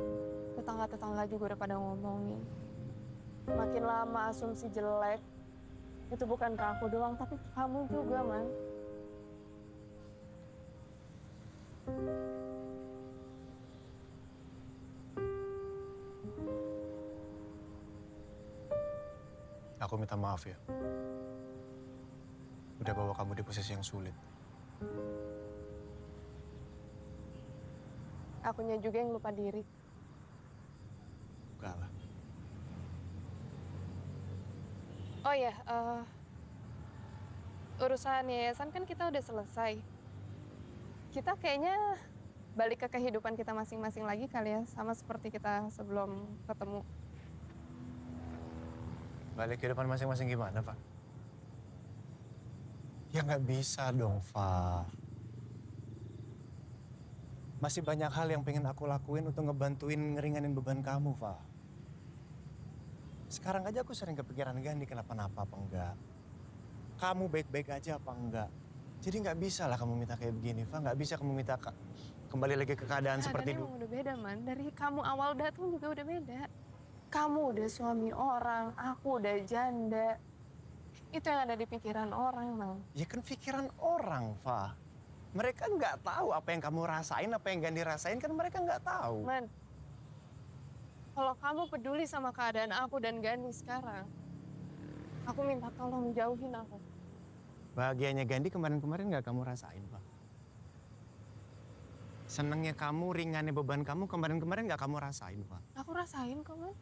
Tetangga-tetangga juga udah pada ngomongin. Makin lama asumsi jelek. Itu bukan ke aku doang, tapi ke kamu juga, Man. Aku minta maaf ya. Udah bawa kamu di posisi yang sulit. Akunya juga yang lupa diri. Enggak lah. Oh ya, urusan yayasan kan kita udah selesai. Kita kayaknya balik ke kehidupan kita masing-masing lagi kali ya, sama seperti kita sebelum ketemu. Balik kehidupan masing-masing gimana, Pak? Ya nggak bisa dong, Fa. Masih banyak hal yang pengen aku lakuin untuk ngebantuin ngeringanin beban kamu, Fa. Sekarang aja aku sering kepikiran Gandhi kenapa-napa apa enggak. Kamu baik-baik aja apa enggak. Jadi nggak bisa lah kamu minta kayak begini, Fa. Nggak bisa kamu minta kembali lagi ke keadaan seperti dulu. Keadaannya udah beda, Man. Dari kamu awal datang juga udah beda. Kamu udah suami orang, aku udah janda. Itu yang ada di pikiran orang, Man. Ya kan pikiran orang, Fa. Mereka nggak tahu apa yang kamu rasain, apa yang Gandhi rasain, kan mereka nggak tahu. Man, kalau kamu peduli sama keadaan aku dan Gandhi sekarang, aku minta tolong jauhin aku. Bahagianya Gandhi kemarin-kemarin nggak kamu rasain, Fa. Senengnya kamu, ringannya beban kamu kemarin-kemarin nggak kamu rasain, Fa. Aku rasain kok, Man.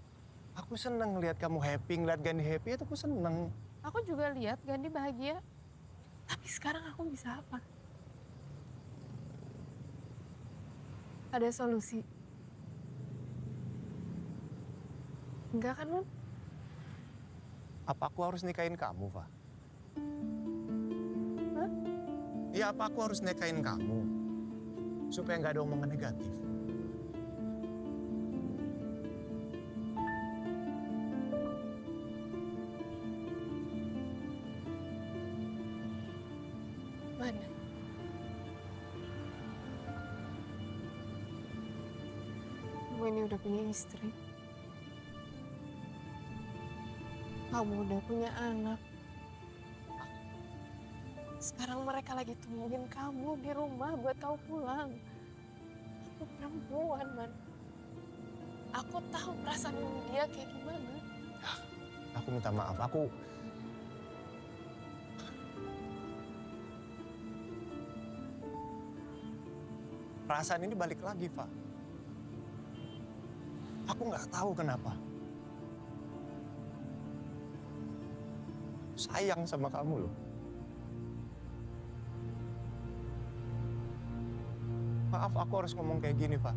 Aku seneng lihat kamu happy, ngeliat Gandhi happy itu aku seneng. Aku juga lihat Gandhi bahagia. Tapi sekarang aku bisa apa? Ada solusi? Enggak kan, Man? Apa aku harus nikahin kamu, Fa? Hah? Iya, apa aku harus nikahin kamu? Supaya nggak ada omongan negatif. Mana? Kamu ini udah punya istri. Kamu udah punya anak. Sekarang mereka lagi tungguin kamu di rumah buat kamu pulang. Aku perempuan, Man. Aku tahu perasaan dia kayak gimana. Aku minta maaf, perasaan ini balik lagi, Fa. Aku nggak tahu kenapa. Sayang sama kamu loh. Maaf, aku harus ngomong kayak gini, Pak.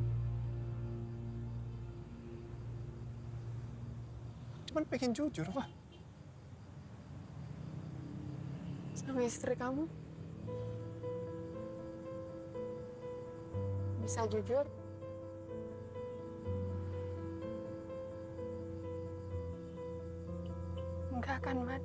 Cuman pengen jujur, Pak. Sama istri kamu? Bisa jujur? Enggak kan, Man?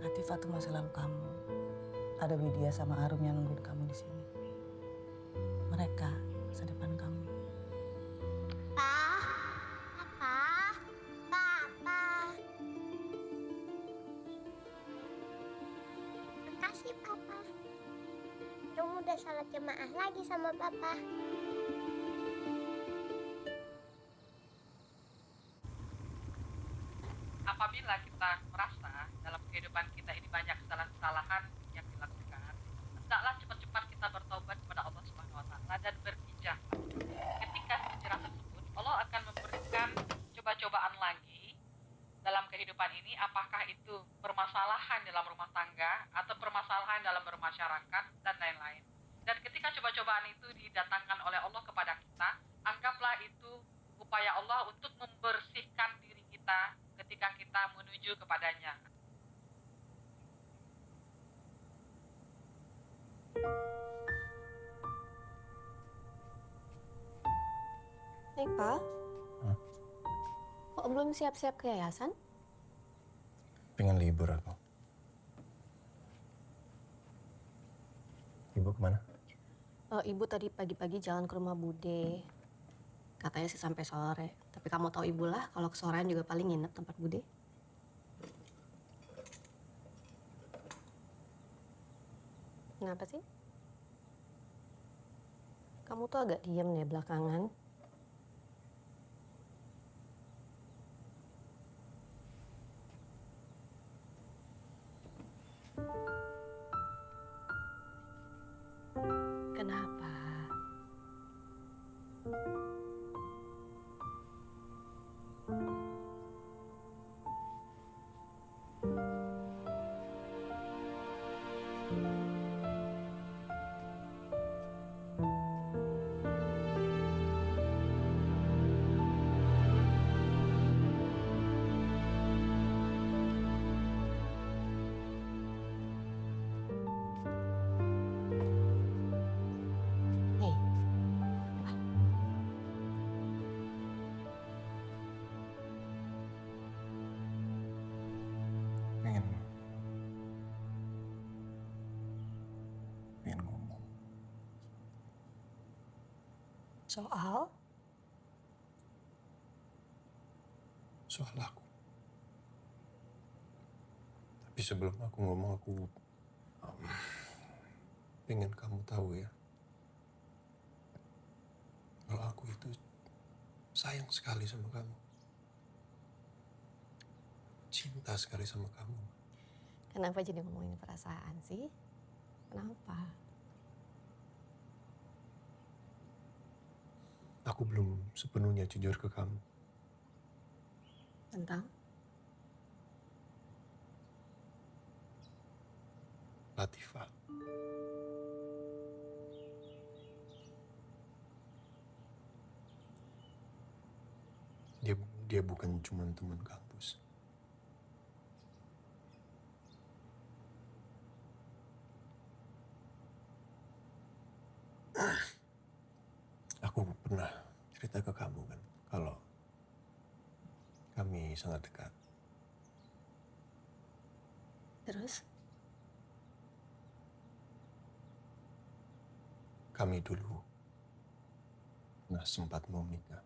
Latifah tuh masa lalu kamu. Ada Widya sama Arum yang nungguin kamu di sini. Mereka masa depan kamu. Makasih, Papa. Kamu udah salat jemaah lagi sama Papa. Apabila kita merasa dalam kehidupan kita ini banyak kesalahan-kesalahan yang dilakukan, hendaklah cepat-cepat kita bertobat kepada Allah Subhanahu wa taala dan berhijrah. Ketika hijrah tersebut, Allah akan memberikan coba-cobaan lagi dalam kehidupan ini, apakah itu permasalahan dalam rumah tangga atau permasalahan dalam bermasyarakat dan lain-lain. Dan ketika coba-cobaan itu didatangkan oleh Allah kepada kita, anggaplah itu upaya Allah untuk membersihkan diri kita ketika kita menuju kepadanya. Nih, Pak. Kok belum siap-siap ke yayasan? Pengen libur aku. Ibu kemana? Ibu tadi pagi-pagi jalan ke rumah Bude. Katanya sih sampai sore. Tapi kamu tahu ibu lah, kalau kesorean juga paling nginep tempat Bude. Kenapa sih? Kamu tuh agak diem deh belakangan. Kenapa? Soal? Soal aku. Tapi sebelum aku ngomong, aku pengen kamu tahu ya. Kalau aku itu sayang sekali sama kamu. Cinta sekali sama kamu. Kenapa jadi ngomongin perasaan sih? Kenapa? Aku belum sepenuhnya jujur ke kamu. Tentang? Latifah. Dia bukan cuma teman kampus. Aku pernah cerita ke kamu kan, kalau kami sangat dekat. Terus? Kami dulu pernah sempat mau menikah.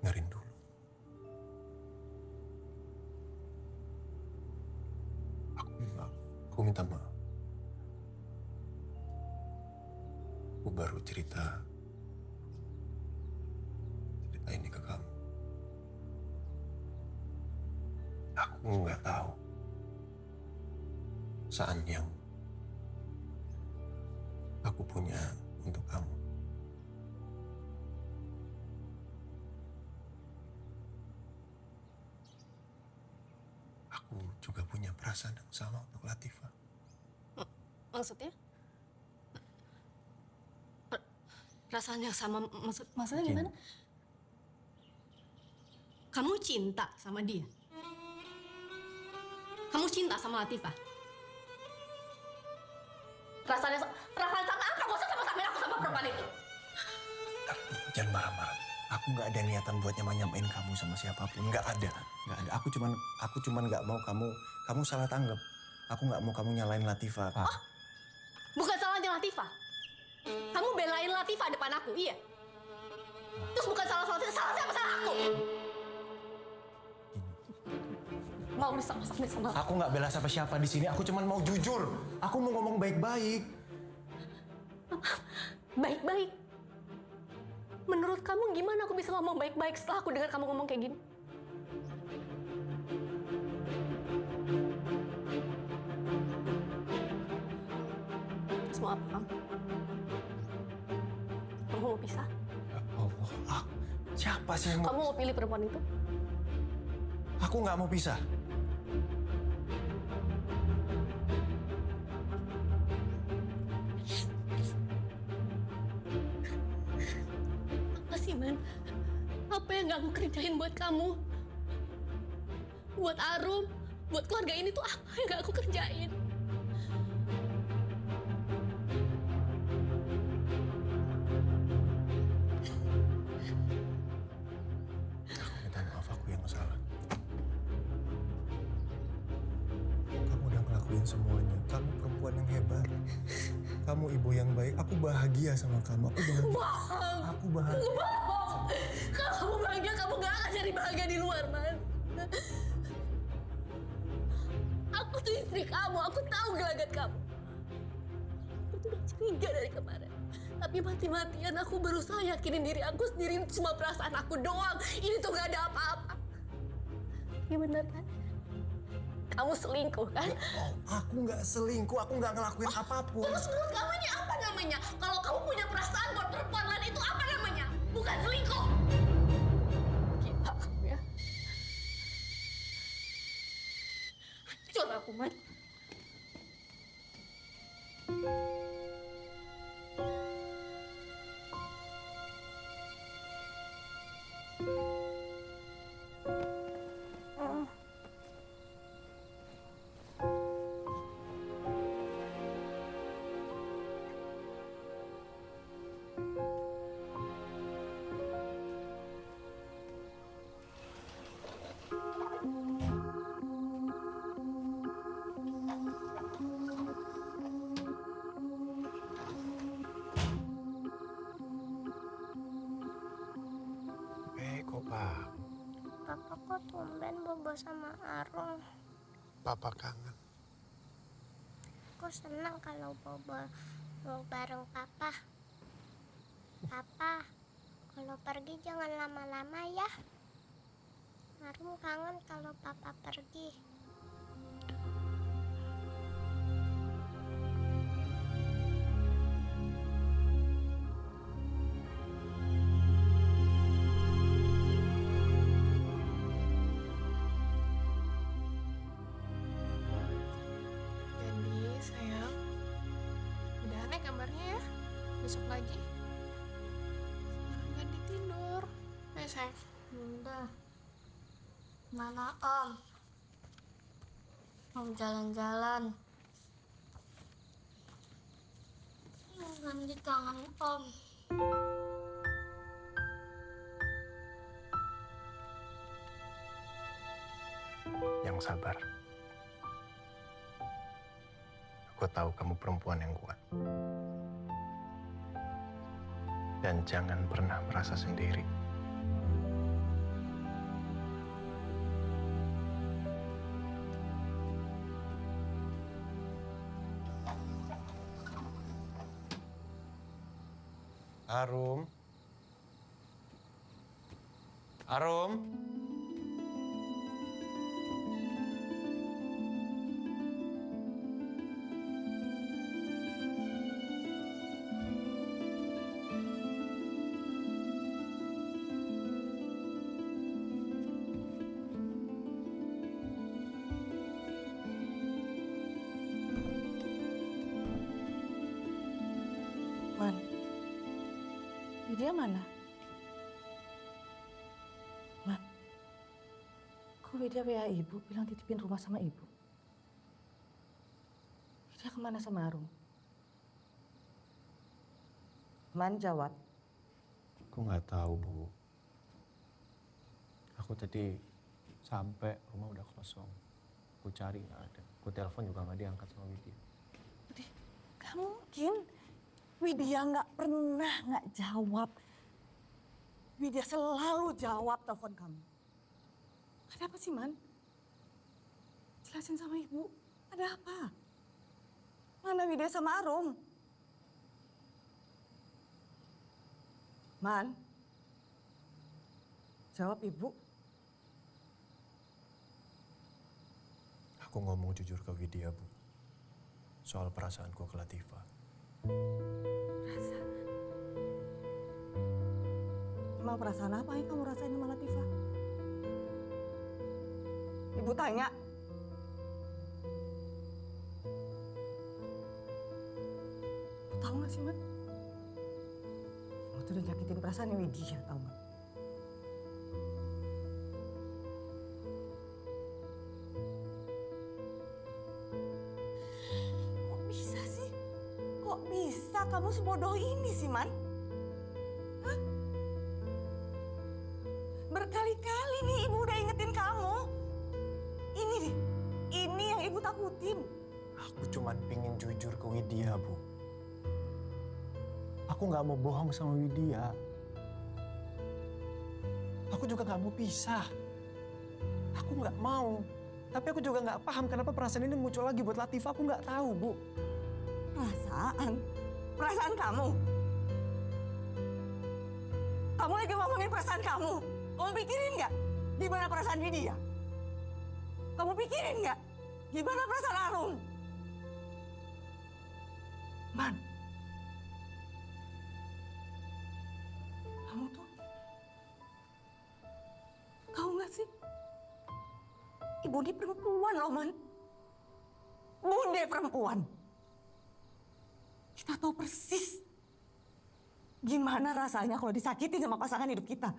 Dengerin dulu. Aku minta maaf. Aku baru cerita ini ke kamu. Aku nggak tahu saat yang aku punya untuk kamu. Aku juga punya perasaan yang sama untuk Latifah. Maksudnya? Perasaan yang sama, maksudnya gimana? Kamu cinta sama dia? Kamu cinta sama Latifah? Perasaan sama apa? Gak usah sama-samain aku sama perempuan itu. Jangan marah-marah. Aku nggak ada niatan buat nyamain kamu sama siapapun. Nggak ada. Aku cuman nggak mau kamu salah tanggap. Aku nggak mau kamu nyalain Latifah. Oh, bukan salahnya Latifah. Kamu belain Latifah depan aku, iya? Terus bukan salah Latifah, salah siapa? Salah aku. Mau disama-samain sama aku. Aku nggak bela siapa-siapa di sini. Aku cuman mau jujur. Aku mau ngomong baik-baik. Baik-baik? Menurut kamu gimana aku bisa ngomong baik-baik setelah aku dengar kamu ngomong kayak gini? Terus mau apa kamu? Kamu mau pisah? Ya Allah, siapa sih yang mau? Kamu mau pilih perempuan itu? Aku nggak mau pisah. Apa sih, Man? Apa yang gak aku kerjain buat kamu? Buat Arum, buat keluarga ini tuh apa yang gak aku kerjain? Aku minta maaf, aku yang salah. Kamu udah ngelakuin semuanya. Kamu perempuan yang hebat. Kamu ibu yang baik. Aku bahagia sama kamu. Aku bahagia. Bohong! Aku bahagia. Bohong! Kalau kamu bahagia, kamu gak akan cari bahagia di luar, Man. Aku tuh istri kamu, aku tahu gelagat kamu. Aku tuh udah curiga dari kemarin. Tapi mati-matian aku berusaha yakinin diri aku sendiri, itu cuma perasaan aku doang. Ini tuh gak ada apa-apa. Iya bener kan? Kamu selingkuh kan? Oh, aku nggak selingkuh, aku nggak ngelakuin apapun. Terus menurut kamu ini apa namanya? Kalau kamu punya perasaan buat perempuan lain itu apa namanya? Bukan selingkuh. Gila kamu ya. Hancur aku, Man. tumben bobo sama Arum. Papa kangen. Aku senang kalau bobo mau bareng papa. Papa, kalau pergi jangan lama-lama ya. Arum kangen kalau papa pergi. Jadi sayang, udahan ya gambarnya ya. Besok lagi. Sekarang ganti tidur. Ayo sayang. Bunda, mana Om? Om jalan-jalan. Ganti tangan Om. Yang sabar. Aku tahu kamu perempuan yang kuat. Dan jangan pernah merasa sendiri. Arum. Arum. Man, Widya mana? Man, kok Widya WA ibu bilang titipin rumah sama ibu? Widya kemana sama Arum? Man, jawab. Aku nggak tahu, Bu. Aku tadi sampai rumah udah kosong. Aku cari nggak ada. Aku telepon juga nggak diangkat sama Widya. Gak mungkin. Widya nggak pernah nggak jawab. Widya selalu jawab telepon kamu. Ada apa sih, Man? Jelasin sama ibu. Ada apa? Mana Widya sama Arum? Man, jawab ibu. Aku ngomong jujur ke Widya, Bu. Soal perasaanku ke Latifah. Perasaan? Emang perasaan apa yang kamu rasain sama Latifah? Ibu tanya. Ibu tahu gak sih, Man? Kamu tuh udah nyakitin perasaannya Widya, tahu gak? Kok bisa sih? Kok bisa kamu sebodoh ini sih, Man? Hah? Berkali-kali nih ibu udah ingetin kamu. Ini nih, ini yang ibu takutin. Aku cuman pingin jujur ke Widya, Bu. Aku nggak mau bohong sama Widya. Aku juga nggak mau pisah. Aku nggak mau. Tapi aku juga nggak paham kenapa perasaan ini muncul lagi buat Latifah. Aku nggak tahu, Bu. Perasaan? Perasaan kamu? Kamu lagi ngomongin perasaan kamu? Kamu pikirin nggak gimana perasaan Widya? Kamu pikirin nggak gimana perasaan Arum? Man, kamu tuh tahu nggak sih? Ibu ini perempuan loh, Man. Bunda perempuan. Kita tahu persis gimana rasanya kalau disakitin sama pasangan hidup kita.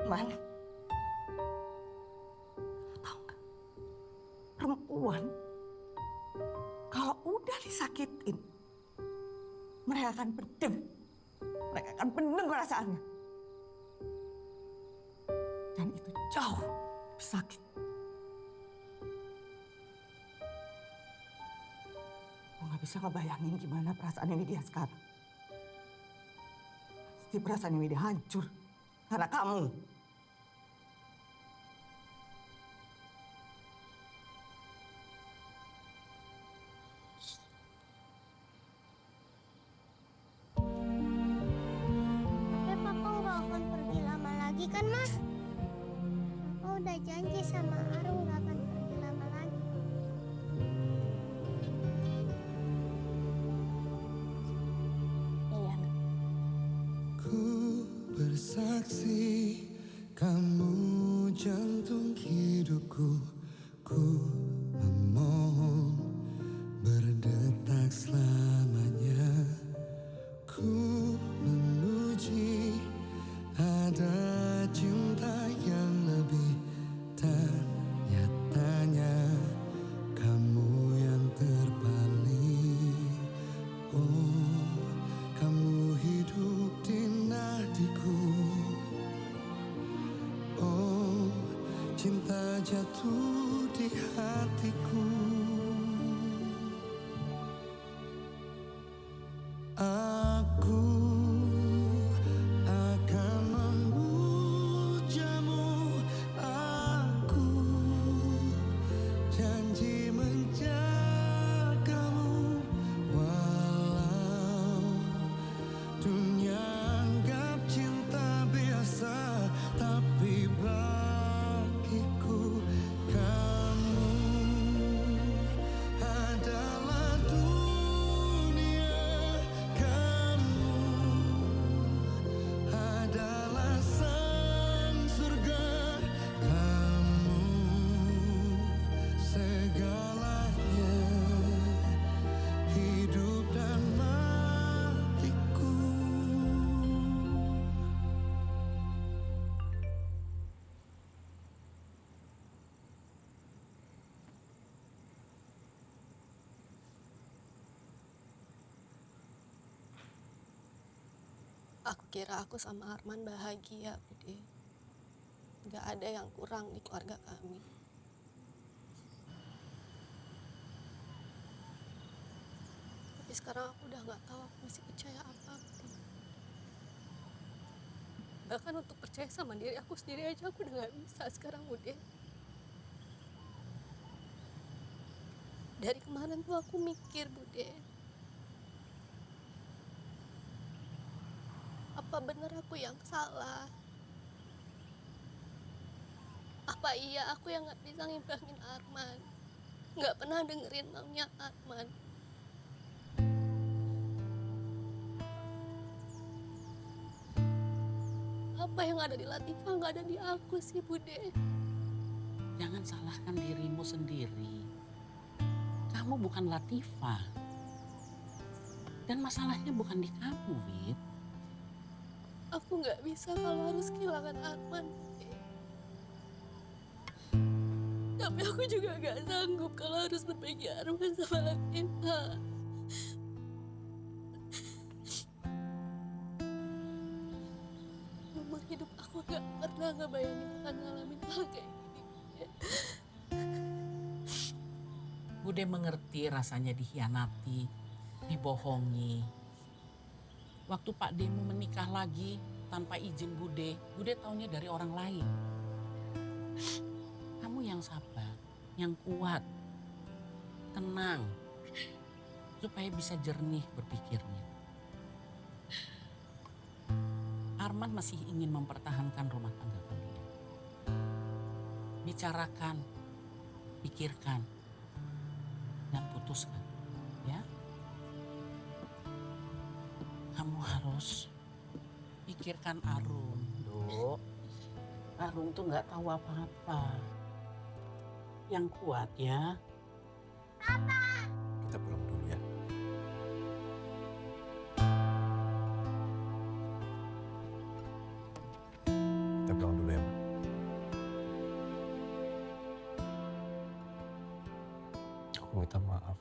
Man, tahu nggak? Perempuan kalau udah disakitin, mereka akan pendem. Mereka akan pendem perasaannya. Dan itu jauh lebih sakit. Aku nggak bisa ngebayangin gimana perasaannya Widya sekarang. Pasti perasaannya Widya hancur karena kamu. Tapi papa nggak akan pergi lama lagi kan, Mas? Papa udah janji sama Arum nggak akan pergi lama lagi. Iya, Nak. Ku bersaksi kamu jantung hidupku. Ku memohon berdetak selamanya. Ku memuji ada cinta yang lebih ternyatanya kamu yang terpaling. Oh, kamu hidup di nadiku. Oh, cinta jatuh di hatiku. Aku akan memujamu. Aku janji menjagamu walau dunia anggap cinta biasa, tapi bagiku kamu adalah dunia. Kamu adalah sang surga. Kamu segalanya, hidup dan matiku. Aku kira aku sama Arman bahagia, Bude. Gak ada yang kurang di keluarga kami. Tapi sekarang aku udah gak tahu aku mesti percaya apa, Bude. Bahkan untuk percaya sama diri aku sendiri aja aku udah gak bisa sekarang, Bude. Dari kemarin tuh aku mikir, Bude. Apa benar aku yang salah? Apa iya aku yang gak bisa ngimbangin Arman? Gak pernah dengerin maunya Arman? Apa yang ada di Latifah gak ada di aku sih, Bude? Jangan salahkan dirimu sendiri. Kamu bukan Latifah. Dan masalahnya bukan di kamu, Wid. Aku gak bisa kalau harus kehilangan Arman, Bude. Tapi aku juga gak sanggup kalau harus berbagi Arman sama Latifah. Umur hidup aku gak pernah ngebayangin akan ngalamin hal kayak gini, Bude. Bude mengerti rasanya dikhianati, dibohongi. Waktu Pak Demu menikah lagi tanpa izin Bude taunya dari orang lain. Kamu yang sabar, yang kuat, tenang, supaya bisa jernih berpikirnya. Arman masih ingin mempertahankan rumah tangga kalian. Bicarakan, pikirkan, dan putuskan, ya. Kamu harus pikirkan Arum, Dok. Arum tuh nggak tahu apa-apa. Yang kuat ya. Kita pulang dulu ya. Kita pulang dulu ya, Ma. Aku minta maaf.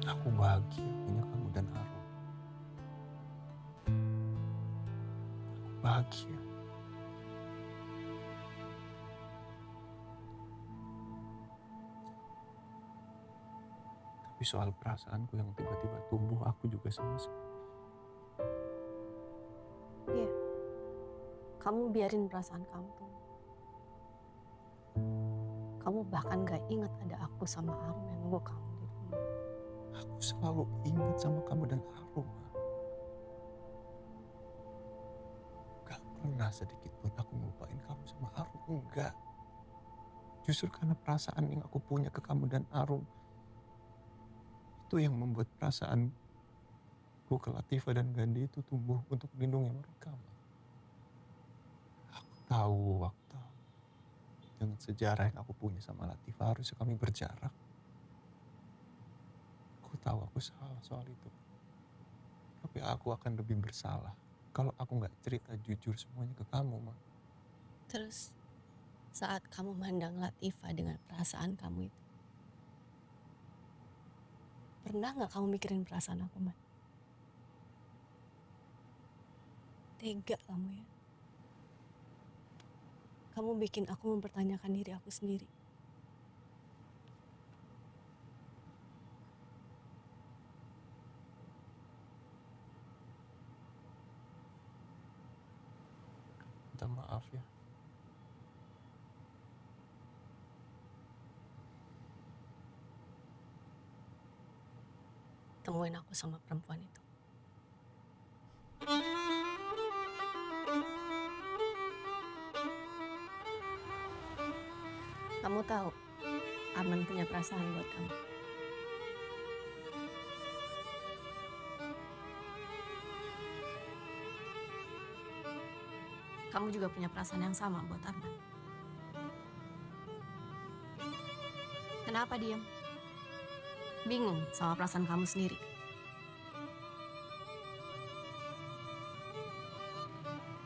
Aku bahagia punya kamu dan Arum. Aku bahagia. Tapi soal perasaanku yang tiba-tiba tumbuh, aku juga sama sekali. Iya. Kamu biarin perasaan kamu tuh. Kamu bahkan gak ingat ada aku sama Arum yang nunggu kamu di rumah. Aku selalu ingat sama kamu dan Arum, Ma. Gak pernah sedikit pun aku ngelupain kamu sama Arum, enggak. Justru karena perasaan yang aku punya ke kamu dan Arum, itu yang membuat perasaanku ke Latifah dan Gandhi itu tumbuh untuk melindungi mereka, Ma. Aku tahu dengan sejarah yang aku punya sama Latifah harusnya kami berjarak. Aku tahu aku salah soal itu. Tapi aku akan lebih bersalah kalau aku nggak cerita jujur semuanya ke kamu, Ma. Terus saat kamu mandang Latifah dengan perasaan kamu itu, pernah nggak kamu mikirin perasaan aku, Man? Tega kamu ya. Kamu bikin aku mempertanyakan diri aku sendiri. Minta maaf ya. Temuin aku sama perempuan itu. Kamu tahu, Arman punya perasaan buat kamu. Kamu juga punya perasaan yang sama buat Arman. Kenapa diam? Bingung sama perasaan kamu sendiri?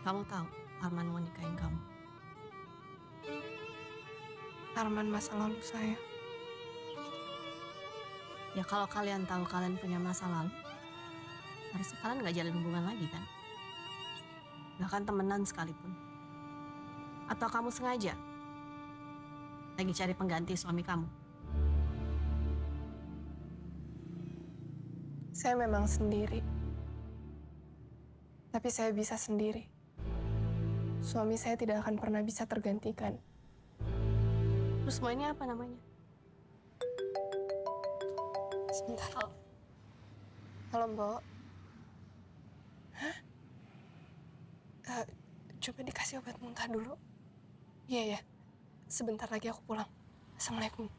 Kamu tahu Arman mau nikahin kamu. Arman masa lalu saya. Ya kalau kalian tahu kalian punya masa lalu, harusnya kalian gak jalin hubungan lagi kan? Bahkan temenan sekalipun. Atau kamu sengaja lagi cari pengganti suami kamu? Saya memang sendiri. Tapi saya bisa sendiri. Suami saya tidak akan pernah bisa tergantikan. Terus semuanya apa namanya? Sebentar. Halo, Mbok. Hah? Coba dikasih obat muntah dulu. Iya, ya. Sebentar lagi aku pulang. Assalamualaikum.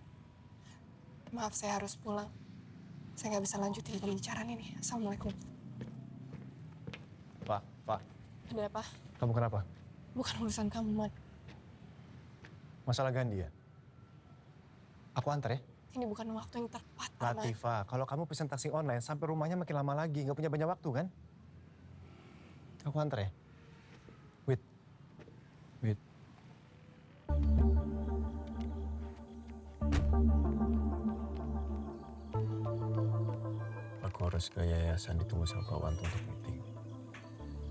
Maaf, saya harus pulang. Saya nggak bisa lanjutin pembicaraan ini. Assalamualaikum. Pak. Ada apa? Kamu kenapa? Bukan urusan kamu, Man. Masalah Gandhi ya? Aku antar ya? Ini bukan waktu yang tepat, Man. Latifah, kalau kamu pesen taksi online sampai rumahnya makin lama lagi, nggak punya banyak waktu kan? Aku antar ya? Wait. Aku harus ke yayasan, ditunggu sama Pak Wanto untuk meeting.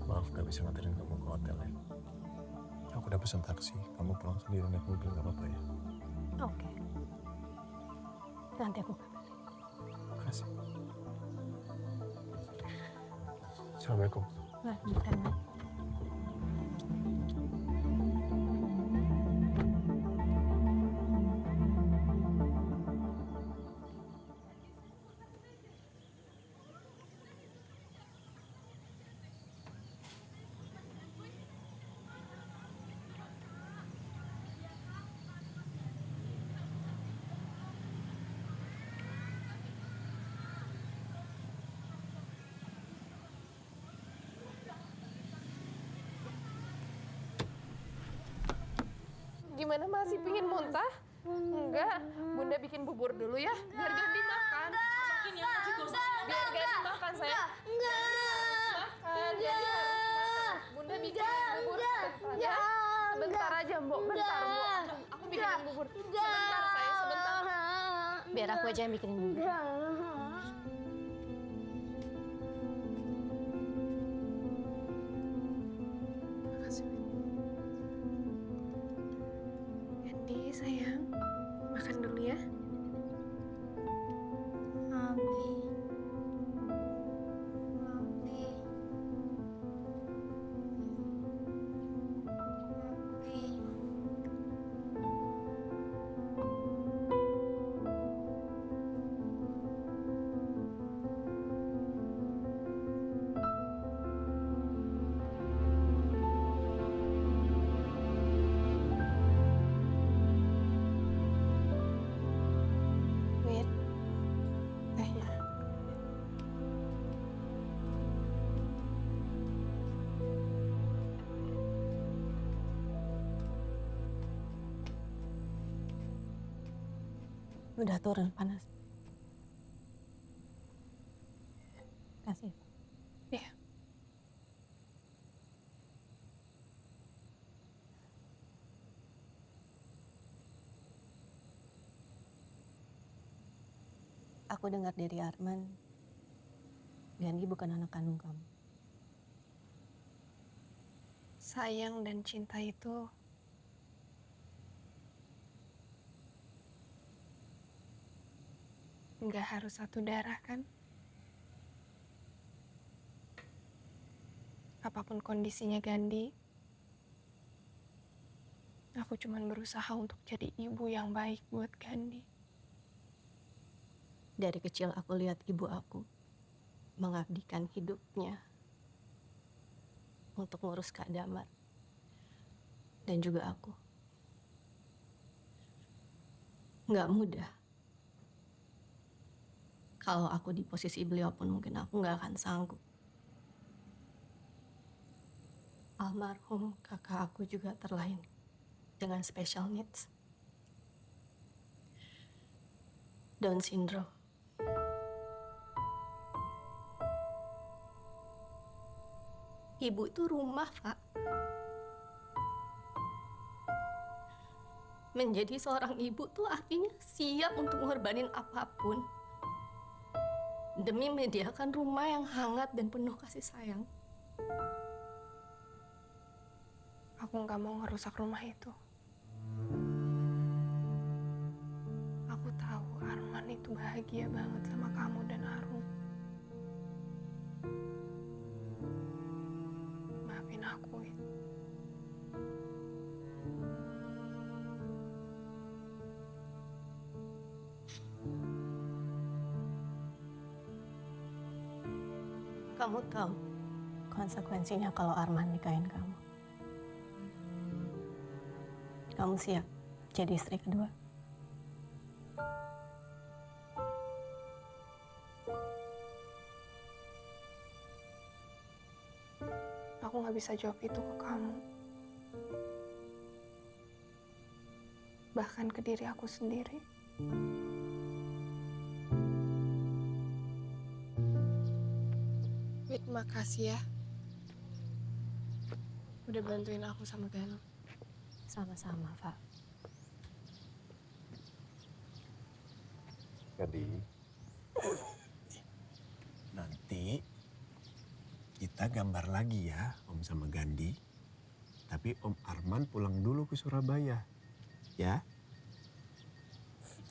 Maaf gak bisa nganterin kamu ke hotel ya. Aku udah pesen taksi, kamu pulang sendiri naik mobil gak apa-apa ya? Oke. Nanti aku kabarin. Makasih. Assalamualaikum. Waalaikumsalam. Gimana, masih pingin muntah? Enggak, Bunda bikin bubur dulu ya, biar Gandhi makan. Biar Gandhi makan, sayang. Makan, Gandhi harus makan. Bunda bikin bubur sebentar ya. Sebentar aja, Mbok. Bentar, Mbok. Aku bikin bubur. Sebentar, sayang, sebentar. Biar aku aja yang bikinin bubur. Makasih. Gandhi, sayang. Makan dulu ya. Udah turun panas. Kasih. Iya. Aku dengar dari Arman, Gandhi bukan anak kandung kamu. Sayang dan cinta itu nggak harus satu darah kan? Apapun kondisinya Gandhi, aku cuman berusaha untuk jadi ibu yang baik buat Gandhi. Dari kecil aku lihat ibu aku mengabdikan hidupnya untuk ngurus Kak Damar dan juga aku. Nggak mudah. Kalau aku di posisi beliau pun mungkin aku nggak akan sanggup. Almarhum kakak aku juga terlahir dengan special needs. Down syndrome. Ibu itu rumah, Pak. Menjadi seorang ibu tuh artinya siap untuk mengorbanin apapun demi menyediakan rumah yang hangat dan penuh kasih sayang. Aku nggak mau ngerusak rumah itu. Aku tahu Arman itu bahagia banget sama kamu dan Arum. Maafin aku, Wit. Kamu tahu konsekuensinya kalau Arman nikahin kamu. Kamu siap jadi istri kedua? Aku nggak bisa jawab itu ke kamu. Bahkan ke diri aku sendiri. Wit, makasih ya. Udah bantuin aku sama Gano. Sama-sama, Pak. Jadi, nanti kita gambar lagi ya, Om sama Gandhi. Tapi Om Arman pulang dulu ke Surabaya, ya?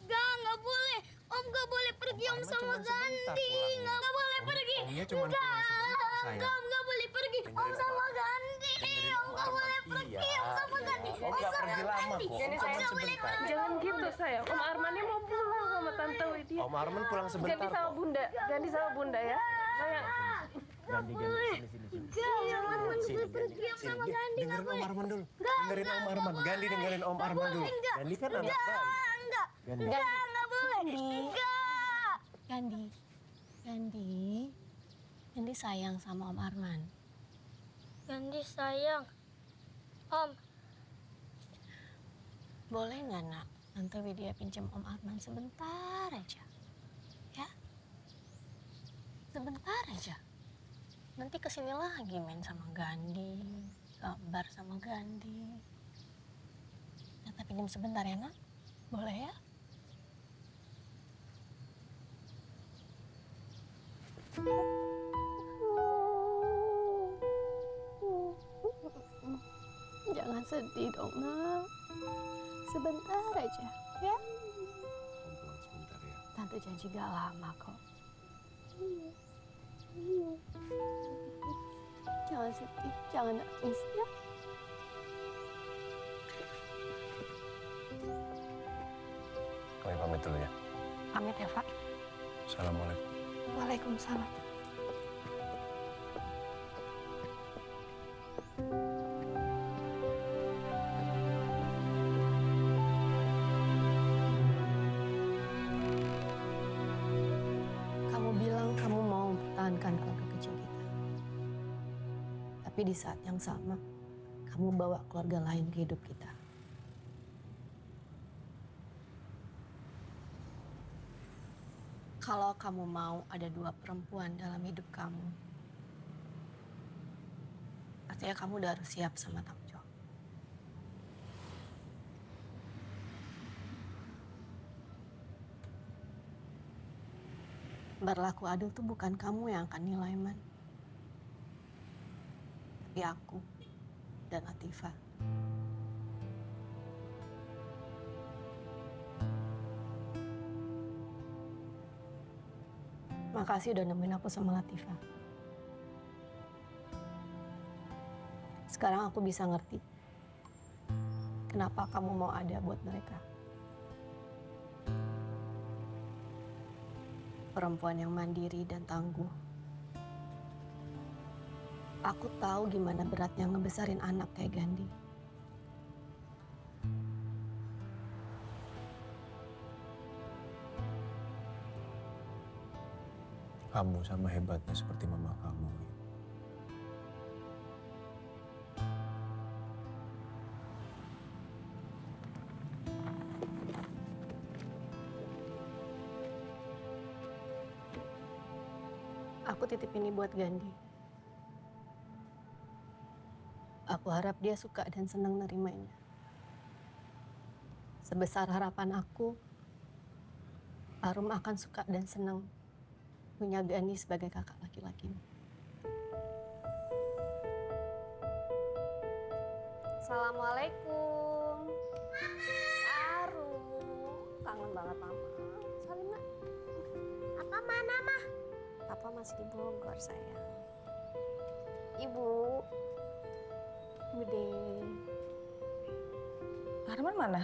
Nggak boleh. Om nggak boleh pergi Om sama Gandhi. Nggak boleh pergi. Omnya cuma pulang sebentar, sayang. Nggak boleh pergi Om sama Gandhi. Om nggak boleh pergi Om sama Gandhi. Om nggak pergi lama kok, Om cuma sebentar. Jangan gitu sayang. Om Armannya mau pulang sama Tante Widya. Om Arman pulang sebentar Ganti sama kok. Bunda. Ganti sama Bunda ya. Sayang. Gandhi, sini. Jangan boleh pergi Om sama Gandhi. Dengerin Om Arman dulu. Dengerin Om Arman. Gandhi dengerin Om Arman dulu. Gandhi kan anak baik. Enggak. Gandhi. Nggak boleh. Enggak. Gandhi sayang sama Om Arman. Gandhi sayang. Om. Boleh nggak, Nak? Tante Widya pinjam Om Arman sebentar aja. Ya? Sebentar aja. Nanti kesini lagi main sama Gandhi, gambar sama Gandhi. Tante pinjam sebentar ya, Nak? Boleh ya? Jangan sedih dong, Nak. Sebentar aja, ya? Om pulang sebentar ya. Tante janji gak lama kok. Jangan sedih, jangan nangis ya. Kami pamit dulu ya. Pamit ya, Pak. Assalamualaikum. Waalaikumsalam. Kamu bilang kamu mau mempertahankan keluarga kecil kita. Tapi di saat yang sama, kamu bawa keluarga lain ke hidup kita. Kalau kamu mau ada 2 perempuan dalam hidup kamu, artinya kamu udah harus siap sama tanggung jawab. Berlaku adil tuh bukan kamu yang akan nilai, Man. Tapi aku dan Latifah. Makasih udah nemuin aku sama Latifah. Sekarang aku bisa ngerti kenapa kamu mau ada buat mereka. Perempuan yang mandiri dan tangguh. Aku tahu gimana beratnya ngebesarin anak kayak Gandhi. Kamu sama hebatnya seperti mama kamu. Aku titip ini buat Gandhi. Aku harap dia suka dan senang nerimanya. Sebesar harapan aku, Arum akan suka dan senang punya Gandhi sebagai kakak laki-laki. Assalamualaikum. Arum, kangen banget mama. Salima. Apa mana, Mah? Papa masih di Bogor, sayang. Ibu. Bude. Arman mana?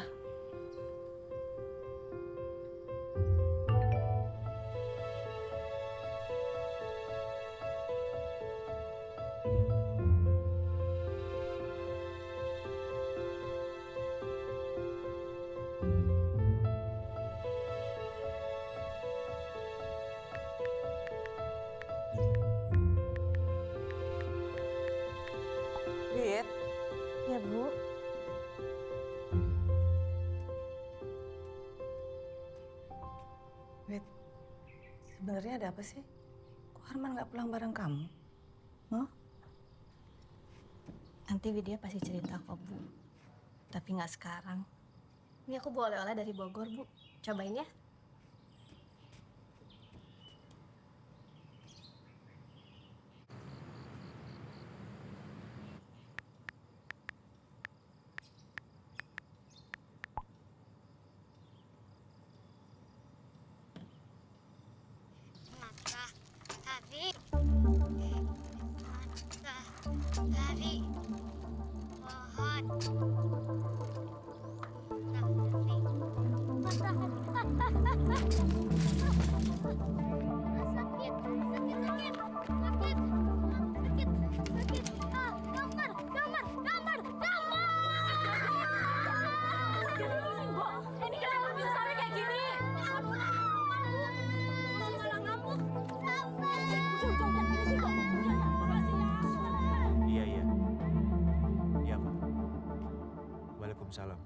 Wit. Ya, Bu. Wit, sebenarnya ada apa sih? Kok Arman nggak pulang bareng kamu? Huh? Nanti Widya pasti cerita kok, Bu. Tapi nggak sekarang. Ini aku bawa oleh-oleh dari Bogor, Bu. Cobain ya. Hari. Hari. Pohon. Sakit, sakit, sakit, sakit, sakit, sakit. Ah, gambar, gambar, gambar, gambar. Ini kenapa bisa sampai kayak gini? Malah ngamuk. Iya, iya. Iya, Pak. Waalaikumsalam.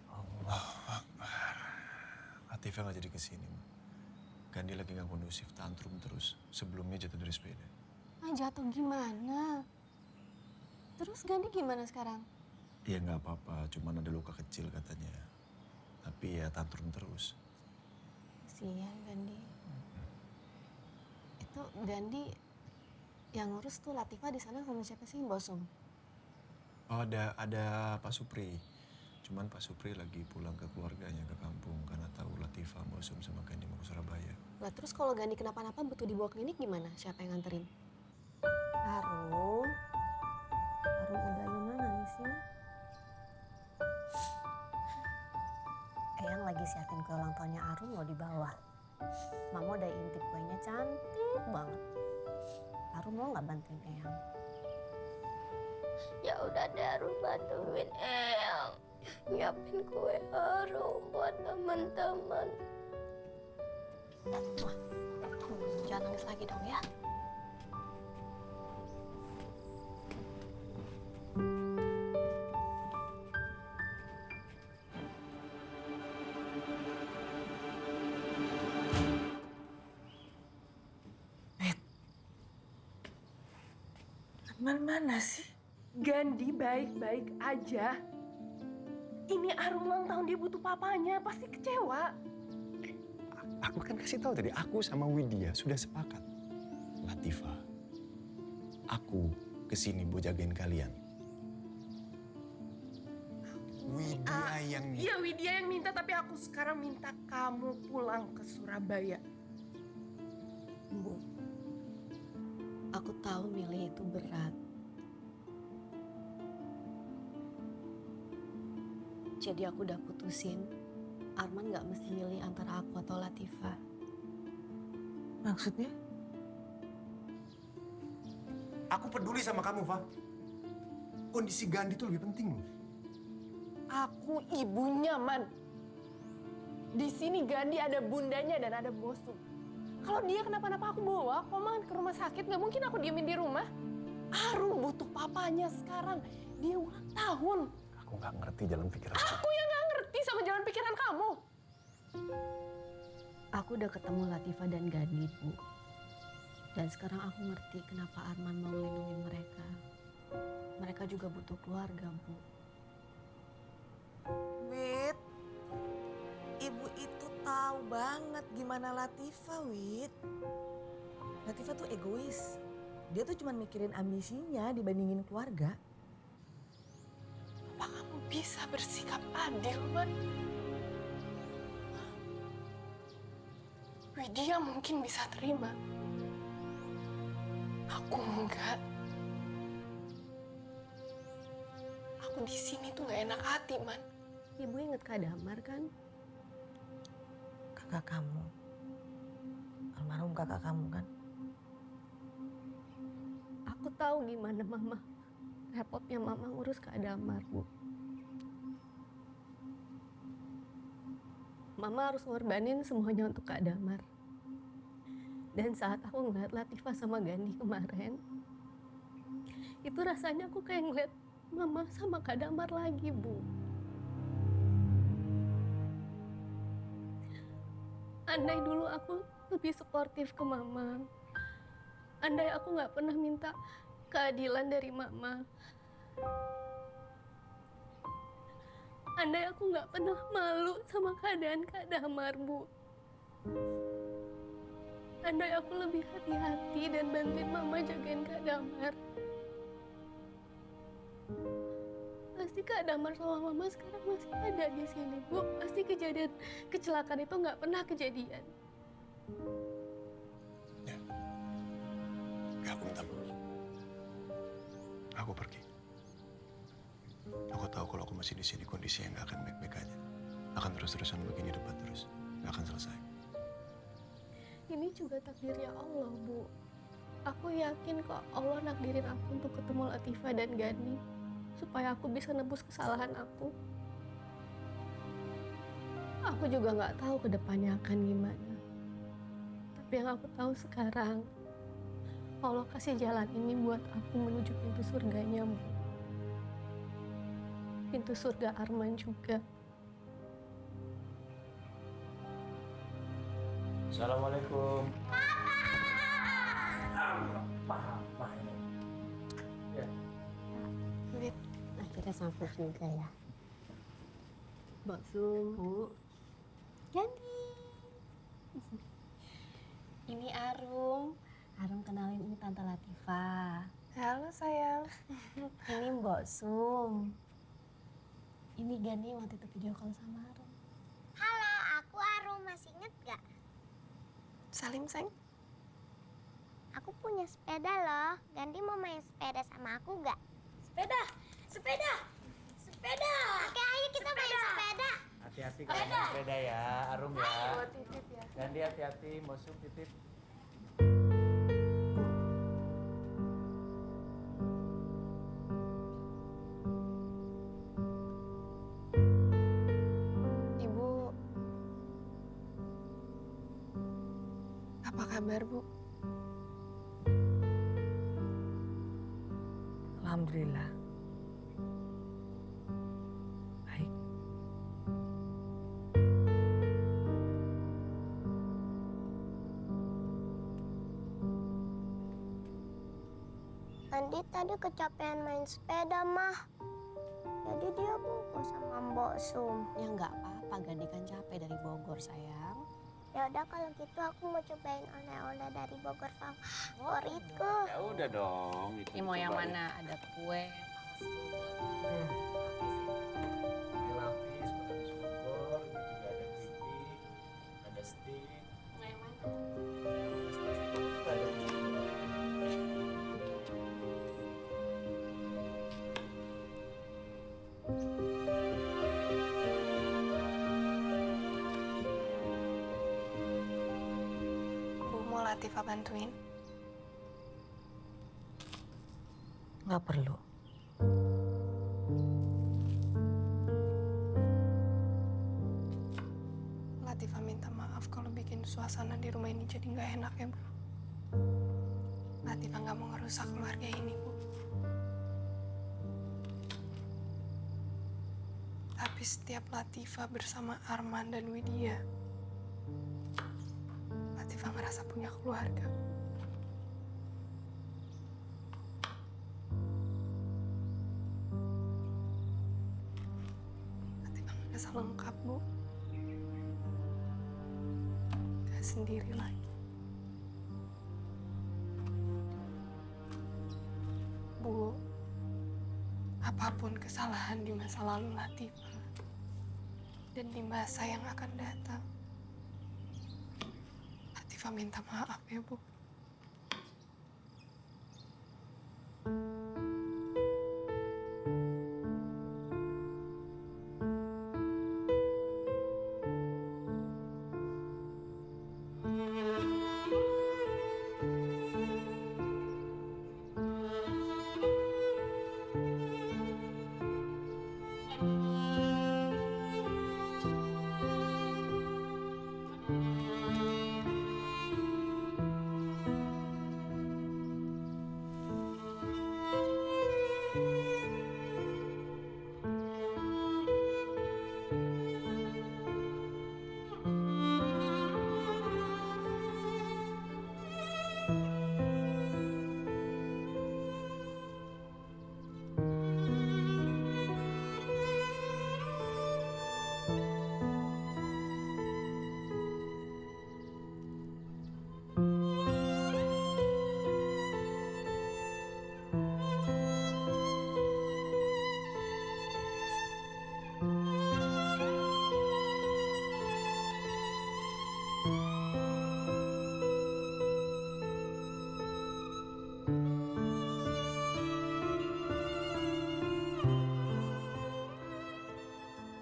Allah Akbar. Latifah nggak jadi kesini. Gandhi lagi nggak kondusif, tantrum terus. Sebelumnya jatuh dari sepeda. Ah, jatuh gimana? Terus Gandhi gimana sekarang? Ya nggak apa-apa, cuman ada luka kecil katanya. Tapi ya tantrum terus. Kasihan Gandhi. Itu Gandhi yang ngurus tuh Latifah di sana sama siapa sih, Bosum? Oh, ada Pak Supri. Cuman Pak Supri lagi pulang ke keluarganya ke kampung karena tahu Latifah, Bosum sama Gandhi mau ke Surabaya. Lah terus kalau Gandhi kenapa-napa butuh dibawa klinik gimana? Siapa yang nganterin? Arum. Arum udah Yuna nangisnya. Eyang lagi siapin kue ulang tahunnya Arum loh di bawah. Mama udah intip kuenya cantik banget. Arum mau nggak bantuin Eyang? Ya udah deh, Arum bantuin Eyang. Nyiapin kue Arum buat teman-teman. Jangan nangis lagi dong ya. Arman mana sih? Gandhi baik-baik aja. Ini Arum ulang tahun, dia butuh papanya, pasti kecewa. Aku kan kasih tahu tadi, aku sama Widya sudah sepakat. Latifah, aku kesini buat jagain kalian. Widya yang minta. Iya, Widya yang minta, tapi aku sekarang minta kamu pulang ke Surabaya. Bu, aku tahu milih itu berat. Jadi aku udah putusin, Arman gak mesti milih antara aku atau Latifah. Maksudnya? Aku peduli sama kamu, Fa. Kondisi Gandhi itu lebih penting loh. Aku ibunya, Man. Di sini Gandhi ada bundanya dan ada bosnya. Kalau dia kenapa-napa aku bawa Koman ke rumah sakit, gak mungkin aku diemin di rumah. Arum butuh papanya sekarang. Dia ulang tahun. Aku nggak ngerti jalan pikiran. Aku yang nggak ngerti sama jalan pikiran kamu. Aku udah ketemu Latifah dan Gandhi, Bu. Dan sekarang aku ngerti kenapa Arman mau melindungi mereka. Mereka juga butuh keluarga, Bu. Wit, ibu itu tahu banget gimana Latifah, Wit. Latifah tuh egois. Dia tuh cuma mikirin ambisinya dibandingin keluarga. Apa kamu bisa bersikap adil, Man? Widya mungkin bisa terima. Aku enggak. Aku di sini tuh nggak enak hati, Man. Ibu inget Kak Damar kan? Kakak kamu. Almarhum kakak kamu kan? Aku tahu gimana Mama. Repotnya Mama ngurus Kak Damar, Bu. Mama harus ngorbanin semuanya untuk Kak Damar. Dan saat aku ngeliat Latifah sama Gandhi kemarin, itu rasanya aku kayak ngeliat Mama sama Kak Damar lagi, Bu. Andai dulu aku lebih suportif ke Mama. Andai aku nggak pernah minta keadilan dari Mama. Andai aku nggak pernah malu sama keadaan Kak Damar, Bu. Andai aku lebih hati-hati dan bantuin Mama jagain Kak Damar. Pasti Kak Damar sama Mama sekarang masih ada di sini, Bu. Pasti kejadian kecelakaan itu nggak pernah kejadian. Ya, aku minta maaf. Aku pergi. Aku tahu kalau aku masih di sini kondisinya nggak akan baik-baik aja. Akan terus-terusan begini debat terus, nggak akan selesai. Ini juga takdirnya Allah, Bu. Aku yakin kok Allah nakdirin aku untuk ketemu Latifah dan Gandhi. Supaya aku bisa nebus kesalahan aku. Aku juga nggak tahu ke depannya akan gimana. Tapi yang aku tahu sekarang, Allah kasih jalan ini buat aku menuju pintu surganya, Bu. Pintu surga Arman juga. Assalamualaikum. Papa ini. Ya. Wit, akhirnya sampai juga ya. Mbak Sum. Bu. Gandhi. Ini Arum. Arum kenalin ini Tante Latifah. Halo sayang. Ini Mbak Sum. Ini Gandhi yang waktu itu video call sama Arum. Halo, aku Arum. Masih inget gak? Salim, sayang. Aku punya sepeda loh. Gandhi mau main sepeda sama aku gak? Sepeda, sepeda, sepeda. Oke, ayo kita main sepeda. Hati-hati kalau main sepeda ya, Arum ya. Ayo, titip ya. Gandhi hati-hati, Mosum titip. Ibu, apa kabar, Bu? Alhamdulillah. Baik. Andi tadi kecapean main sepeda, Mah. Jadi dia bobo sama Mbok Sum. Ya nggak apa-apa, Gandhi kan capek dari Bogor, sayang. Ya udah kalau gitu aku mau cobain oleh-oleh dari Bogor favoritku. Ya udah dong. Ini mau yang mana? Ada kue. Lapis, lapis Bogor, ini juga ada keripik, ada stick. Bu, mau Latifah bantuin? Nggak perlu. Latifah minta maaf kalau bikin suasana di rumah ini jadi nggak enak ya, Bu. Latifah nggak mau ngerusak keluarga ini, Bu. Tapi setiap Latifah bersama Arman dan Widya, Latifah ngerasa punya keluarga. Latifah ngerasa lengkap, Bu. Gak sendiri lagi. Bu, apapun kesalahan di masa lalu Latifah dan di masa yang akan datang, Latifah minta maaf ya, Bu.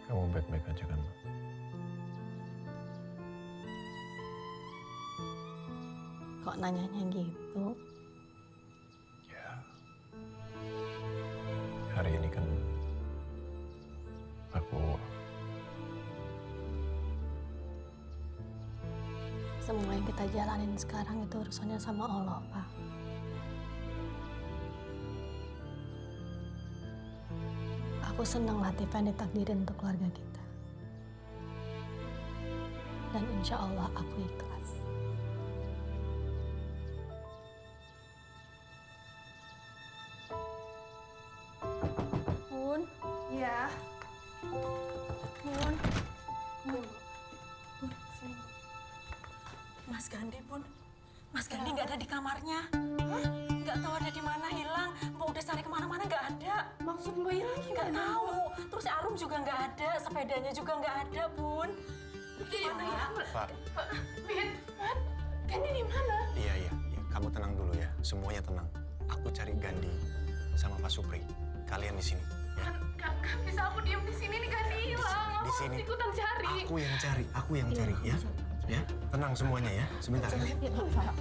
Kamu baik-baik aja kan? Kok nanyanya gitu? Hari ini kan aku Semua yang kita jalanin sekarang itu urusannya sama Allah, Pak. Aku senang Latifah ditakdirin untuk keluarga kita. Dan insya Allah aku ikhlas. Bun, ya. Bun, Bun, sini. Mas Gandhi, Bun. Mas Gandhi nggak ada di kamarnya. Nggak tahu ada di mana, hilang. Mbak udah cari kemana-mana nggak ada. Maksud Mbak hilang Nggak tahu. Terus Arum juga nggak ada, sepedanya juga nggak ada, Bun. Gimana ya? Far. Win, Man, Gandhi di mana? Iya. Kamu tenang dulu ya. Semuanya tenang. Aku cari Gandhi sama Pak Supri. Kalian di sini. Ya. Gak bisa aku diem di sini nih, Gandhi hilang. Di Aku sini. harus ikutan cari. Aku yang cari ya. Ya, tenang semuanya ya. Sebentar.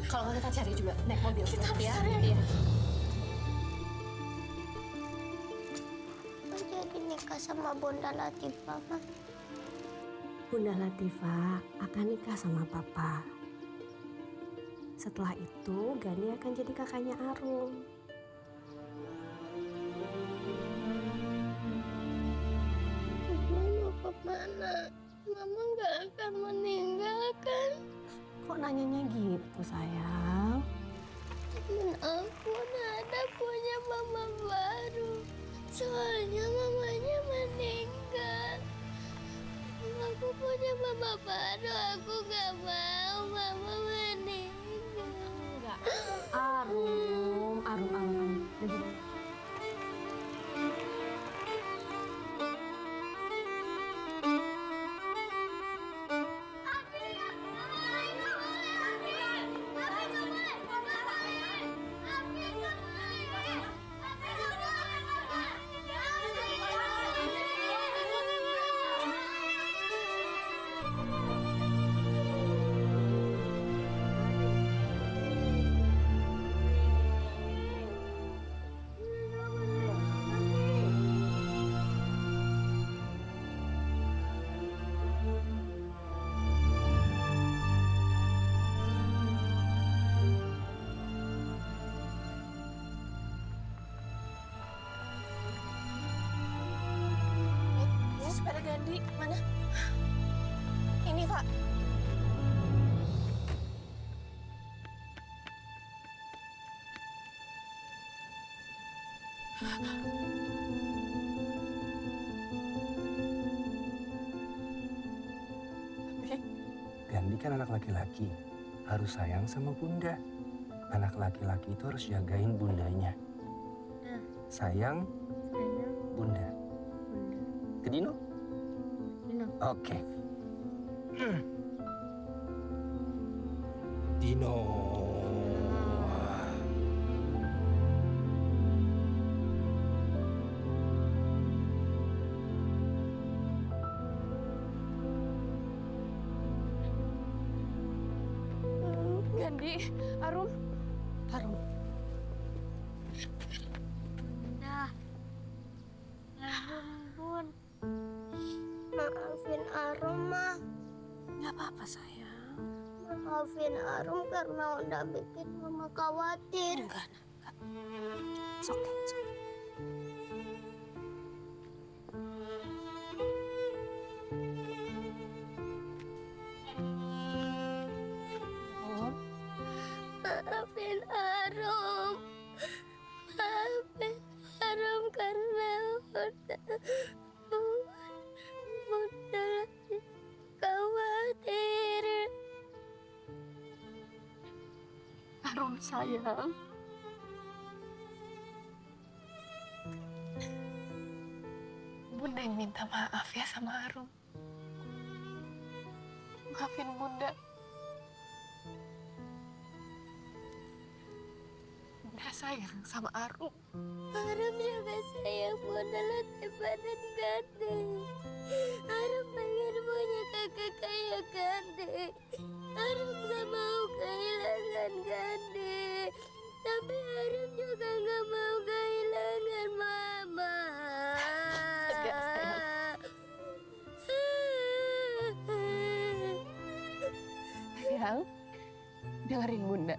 Kalau nggak kita cari juga naik mobil. Kita harus ya. cari. Iya. Aku jadi nikah sama Bunda Latifah, Mah. Bunda Latifah akan nikah sama Papa. Setelah itu, Gandhi akan jadi kakaknya Arum. Mama mau kemana? Mama nggak akan meninggalkan. Kok nanyanya gitu, sayang? Temen aku udah ada punya punya mama baru. Aku gak mau mama meninggal. Enggak. Arum. Ini sepeda Gandhi mana? Ini Pak. Gandhi kan anak laki-laki, harus sayang sama bunda. Anak laki-laki itu harus jagain bundanya. Sayang, bunda. Ke Dino? Oke. Dino. Gandhi, Arum. Bunda. Bun. Maafin Arum, Ma. Nggak apa-apa, sayang. Maafin Arum karena udah bikin Mama khawatir. Enggak. It's okay. Maafin Arum. Maafin Arum karena udah khawatir. Arum sayang. Bunda yang minta maaf ya sama Arum. Maafin Bunda. Bunda sayang sama Arum. Arum juga sayang Bunda Latifah dan Gandhi. Arum pengen punya kakak kayak Gandhi. Arum gak mau kehilangan Gandhi. Tapi Arum juga gak mau kehilangan Mama. Enggak, sayang. Sayang, dengerin Bunda.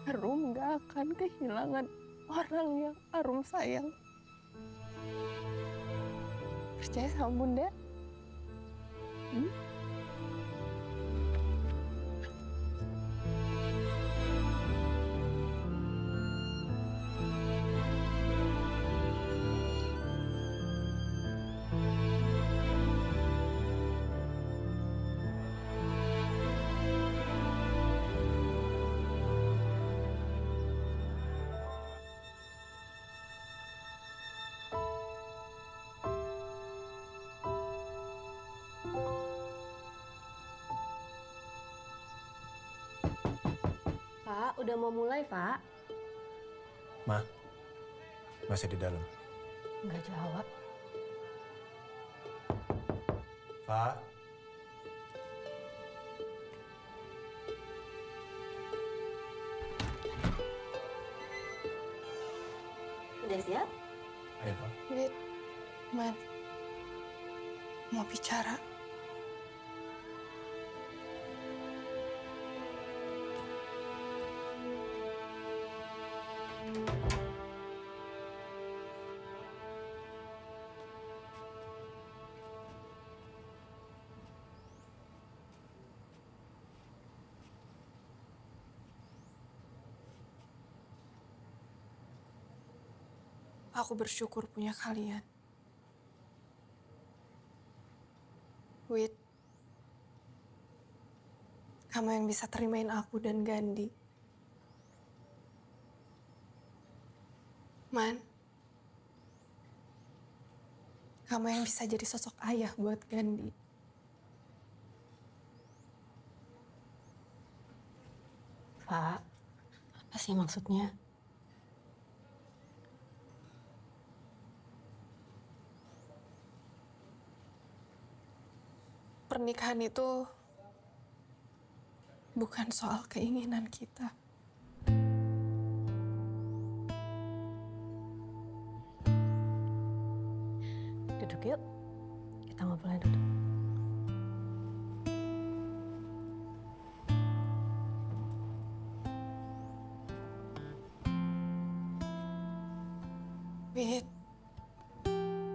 Arum gak akan kehilangan orang yang Arum sayang. Percaya sama Bunda? Pak, udah mau mulai, Pak. Ma, masih di dalam. Nggak jawab. Pak. Udah siap? Ayo, Pak. Wait, Man. Mau bicara. Aku bersyukur punya kalian. Kamu yang bisa terimain aku dan Gandhi. Man, kamu yang bisa jadi sosok ayah buat Gandhi. Pak, apa sih maksudnya? Pernikahan itu bukan soal keinginan kita. Duduk yuk, kita ngobrolnya duduk. Wit,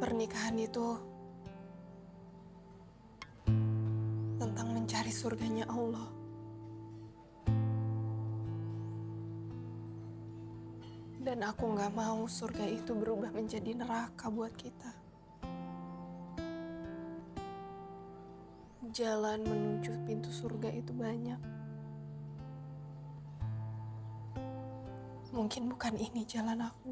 pernikahan itu tentang mencari surganya Allah. Dan aku gak mau surga itu berubah menjadi neraka buat kita. Jalan menuju pintu surga itu banyak. Mungkin bukan ini jalan aku.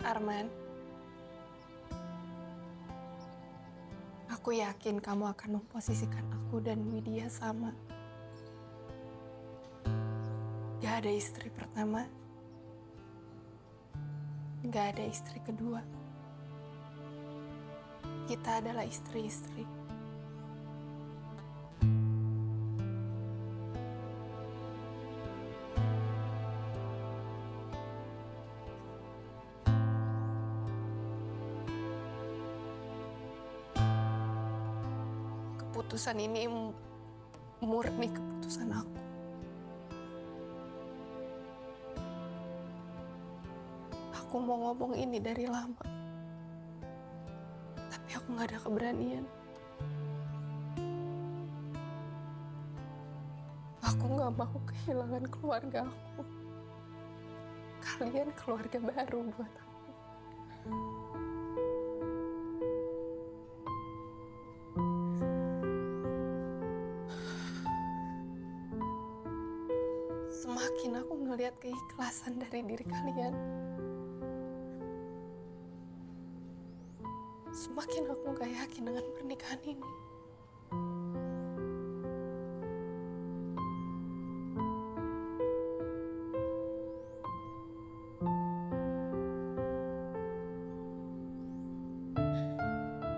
Arman, aku yakin kamu akan memposisikan aku dan Widya sama. Gak ada istri pertama, gak ada istri kedua. Kita adalah istri-istri. Keputusan ini murni keputusan aku. Aku mau ngomong ini dari lama, tapi aku gak ada keberanian. Aku gak mau kehilangan keluarga aku. Kalian keluarga baru buat aku. Semakin aku ngelihat keikhlasan dari diri kalian, semakin aku gak yakin dengan pernikahan ini.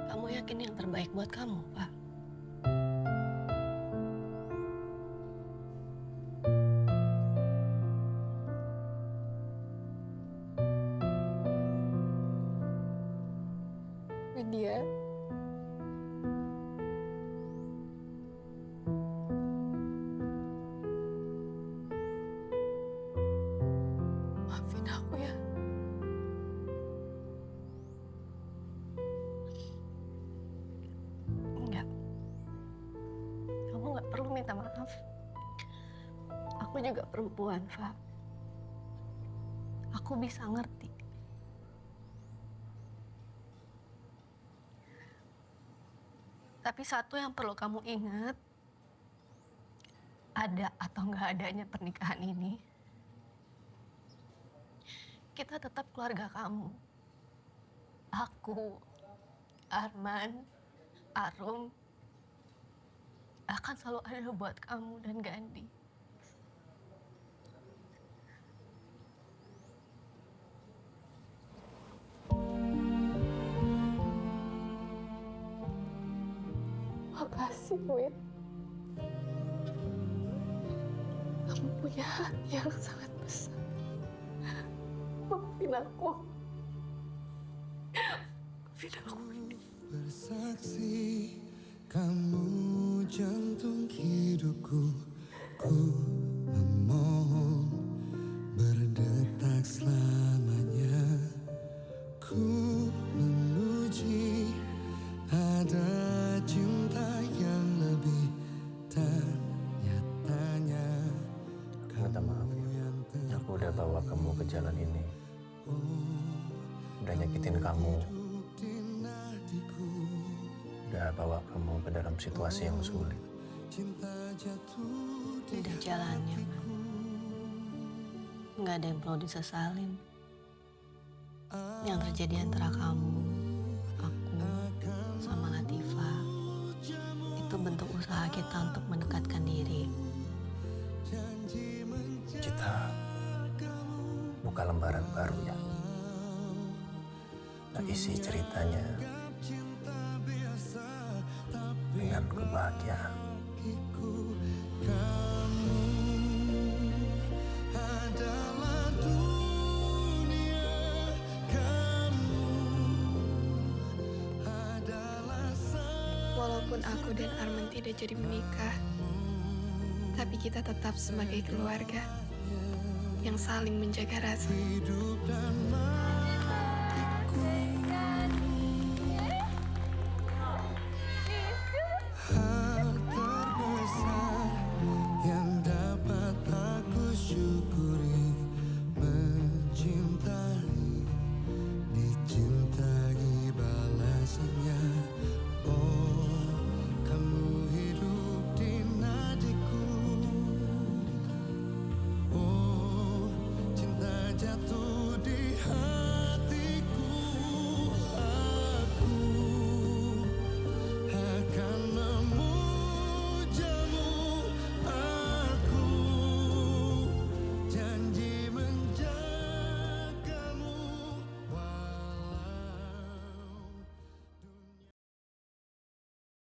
Kamu yakin yang terbaik buat kamu, Pak? Widya, maafin aku ya. Enggak. Kamu nggak perlu minta maaf. Aku juga perempuan, Fa. Aku bisa ngerti. Tapi satu yang perlu kamu ingat, ada atau nggak adanya pernikahan ini, kita tetap keluarga kamu. Aku, Arman, Arum, akan selalu ada buat kamu dan Gandhi. Makasih, Wit. Kamu punya hati yang sangat besar. Maafin aku. Maafin aku. Bersaksi kamu jantung hidupku, ku memohon berdetak selamanya. Ku memuji ada cinta yang lebih ternyatanya. Minta maaf ya, aku udah bawa kamu ke jalan ini. nyakitin kamu, udah bawa kamu ke dalam situasi yang sulit. Udah jalannya, Man. Nggak ada yang perlu disesalin. Yang terjadi antara kamu, aku, sama Latifah, itu bentuk usaha kita untuk mendekatkan diri. Kita buka lembaran baru ya. Nah, isi ceritanya dengan kebahagiaan. Walaupun aku dan Arman tidak jadi menikah, tapi kita tetap sebagai keluarga yang saling menjaga rasa.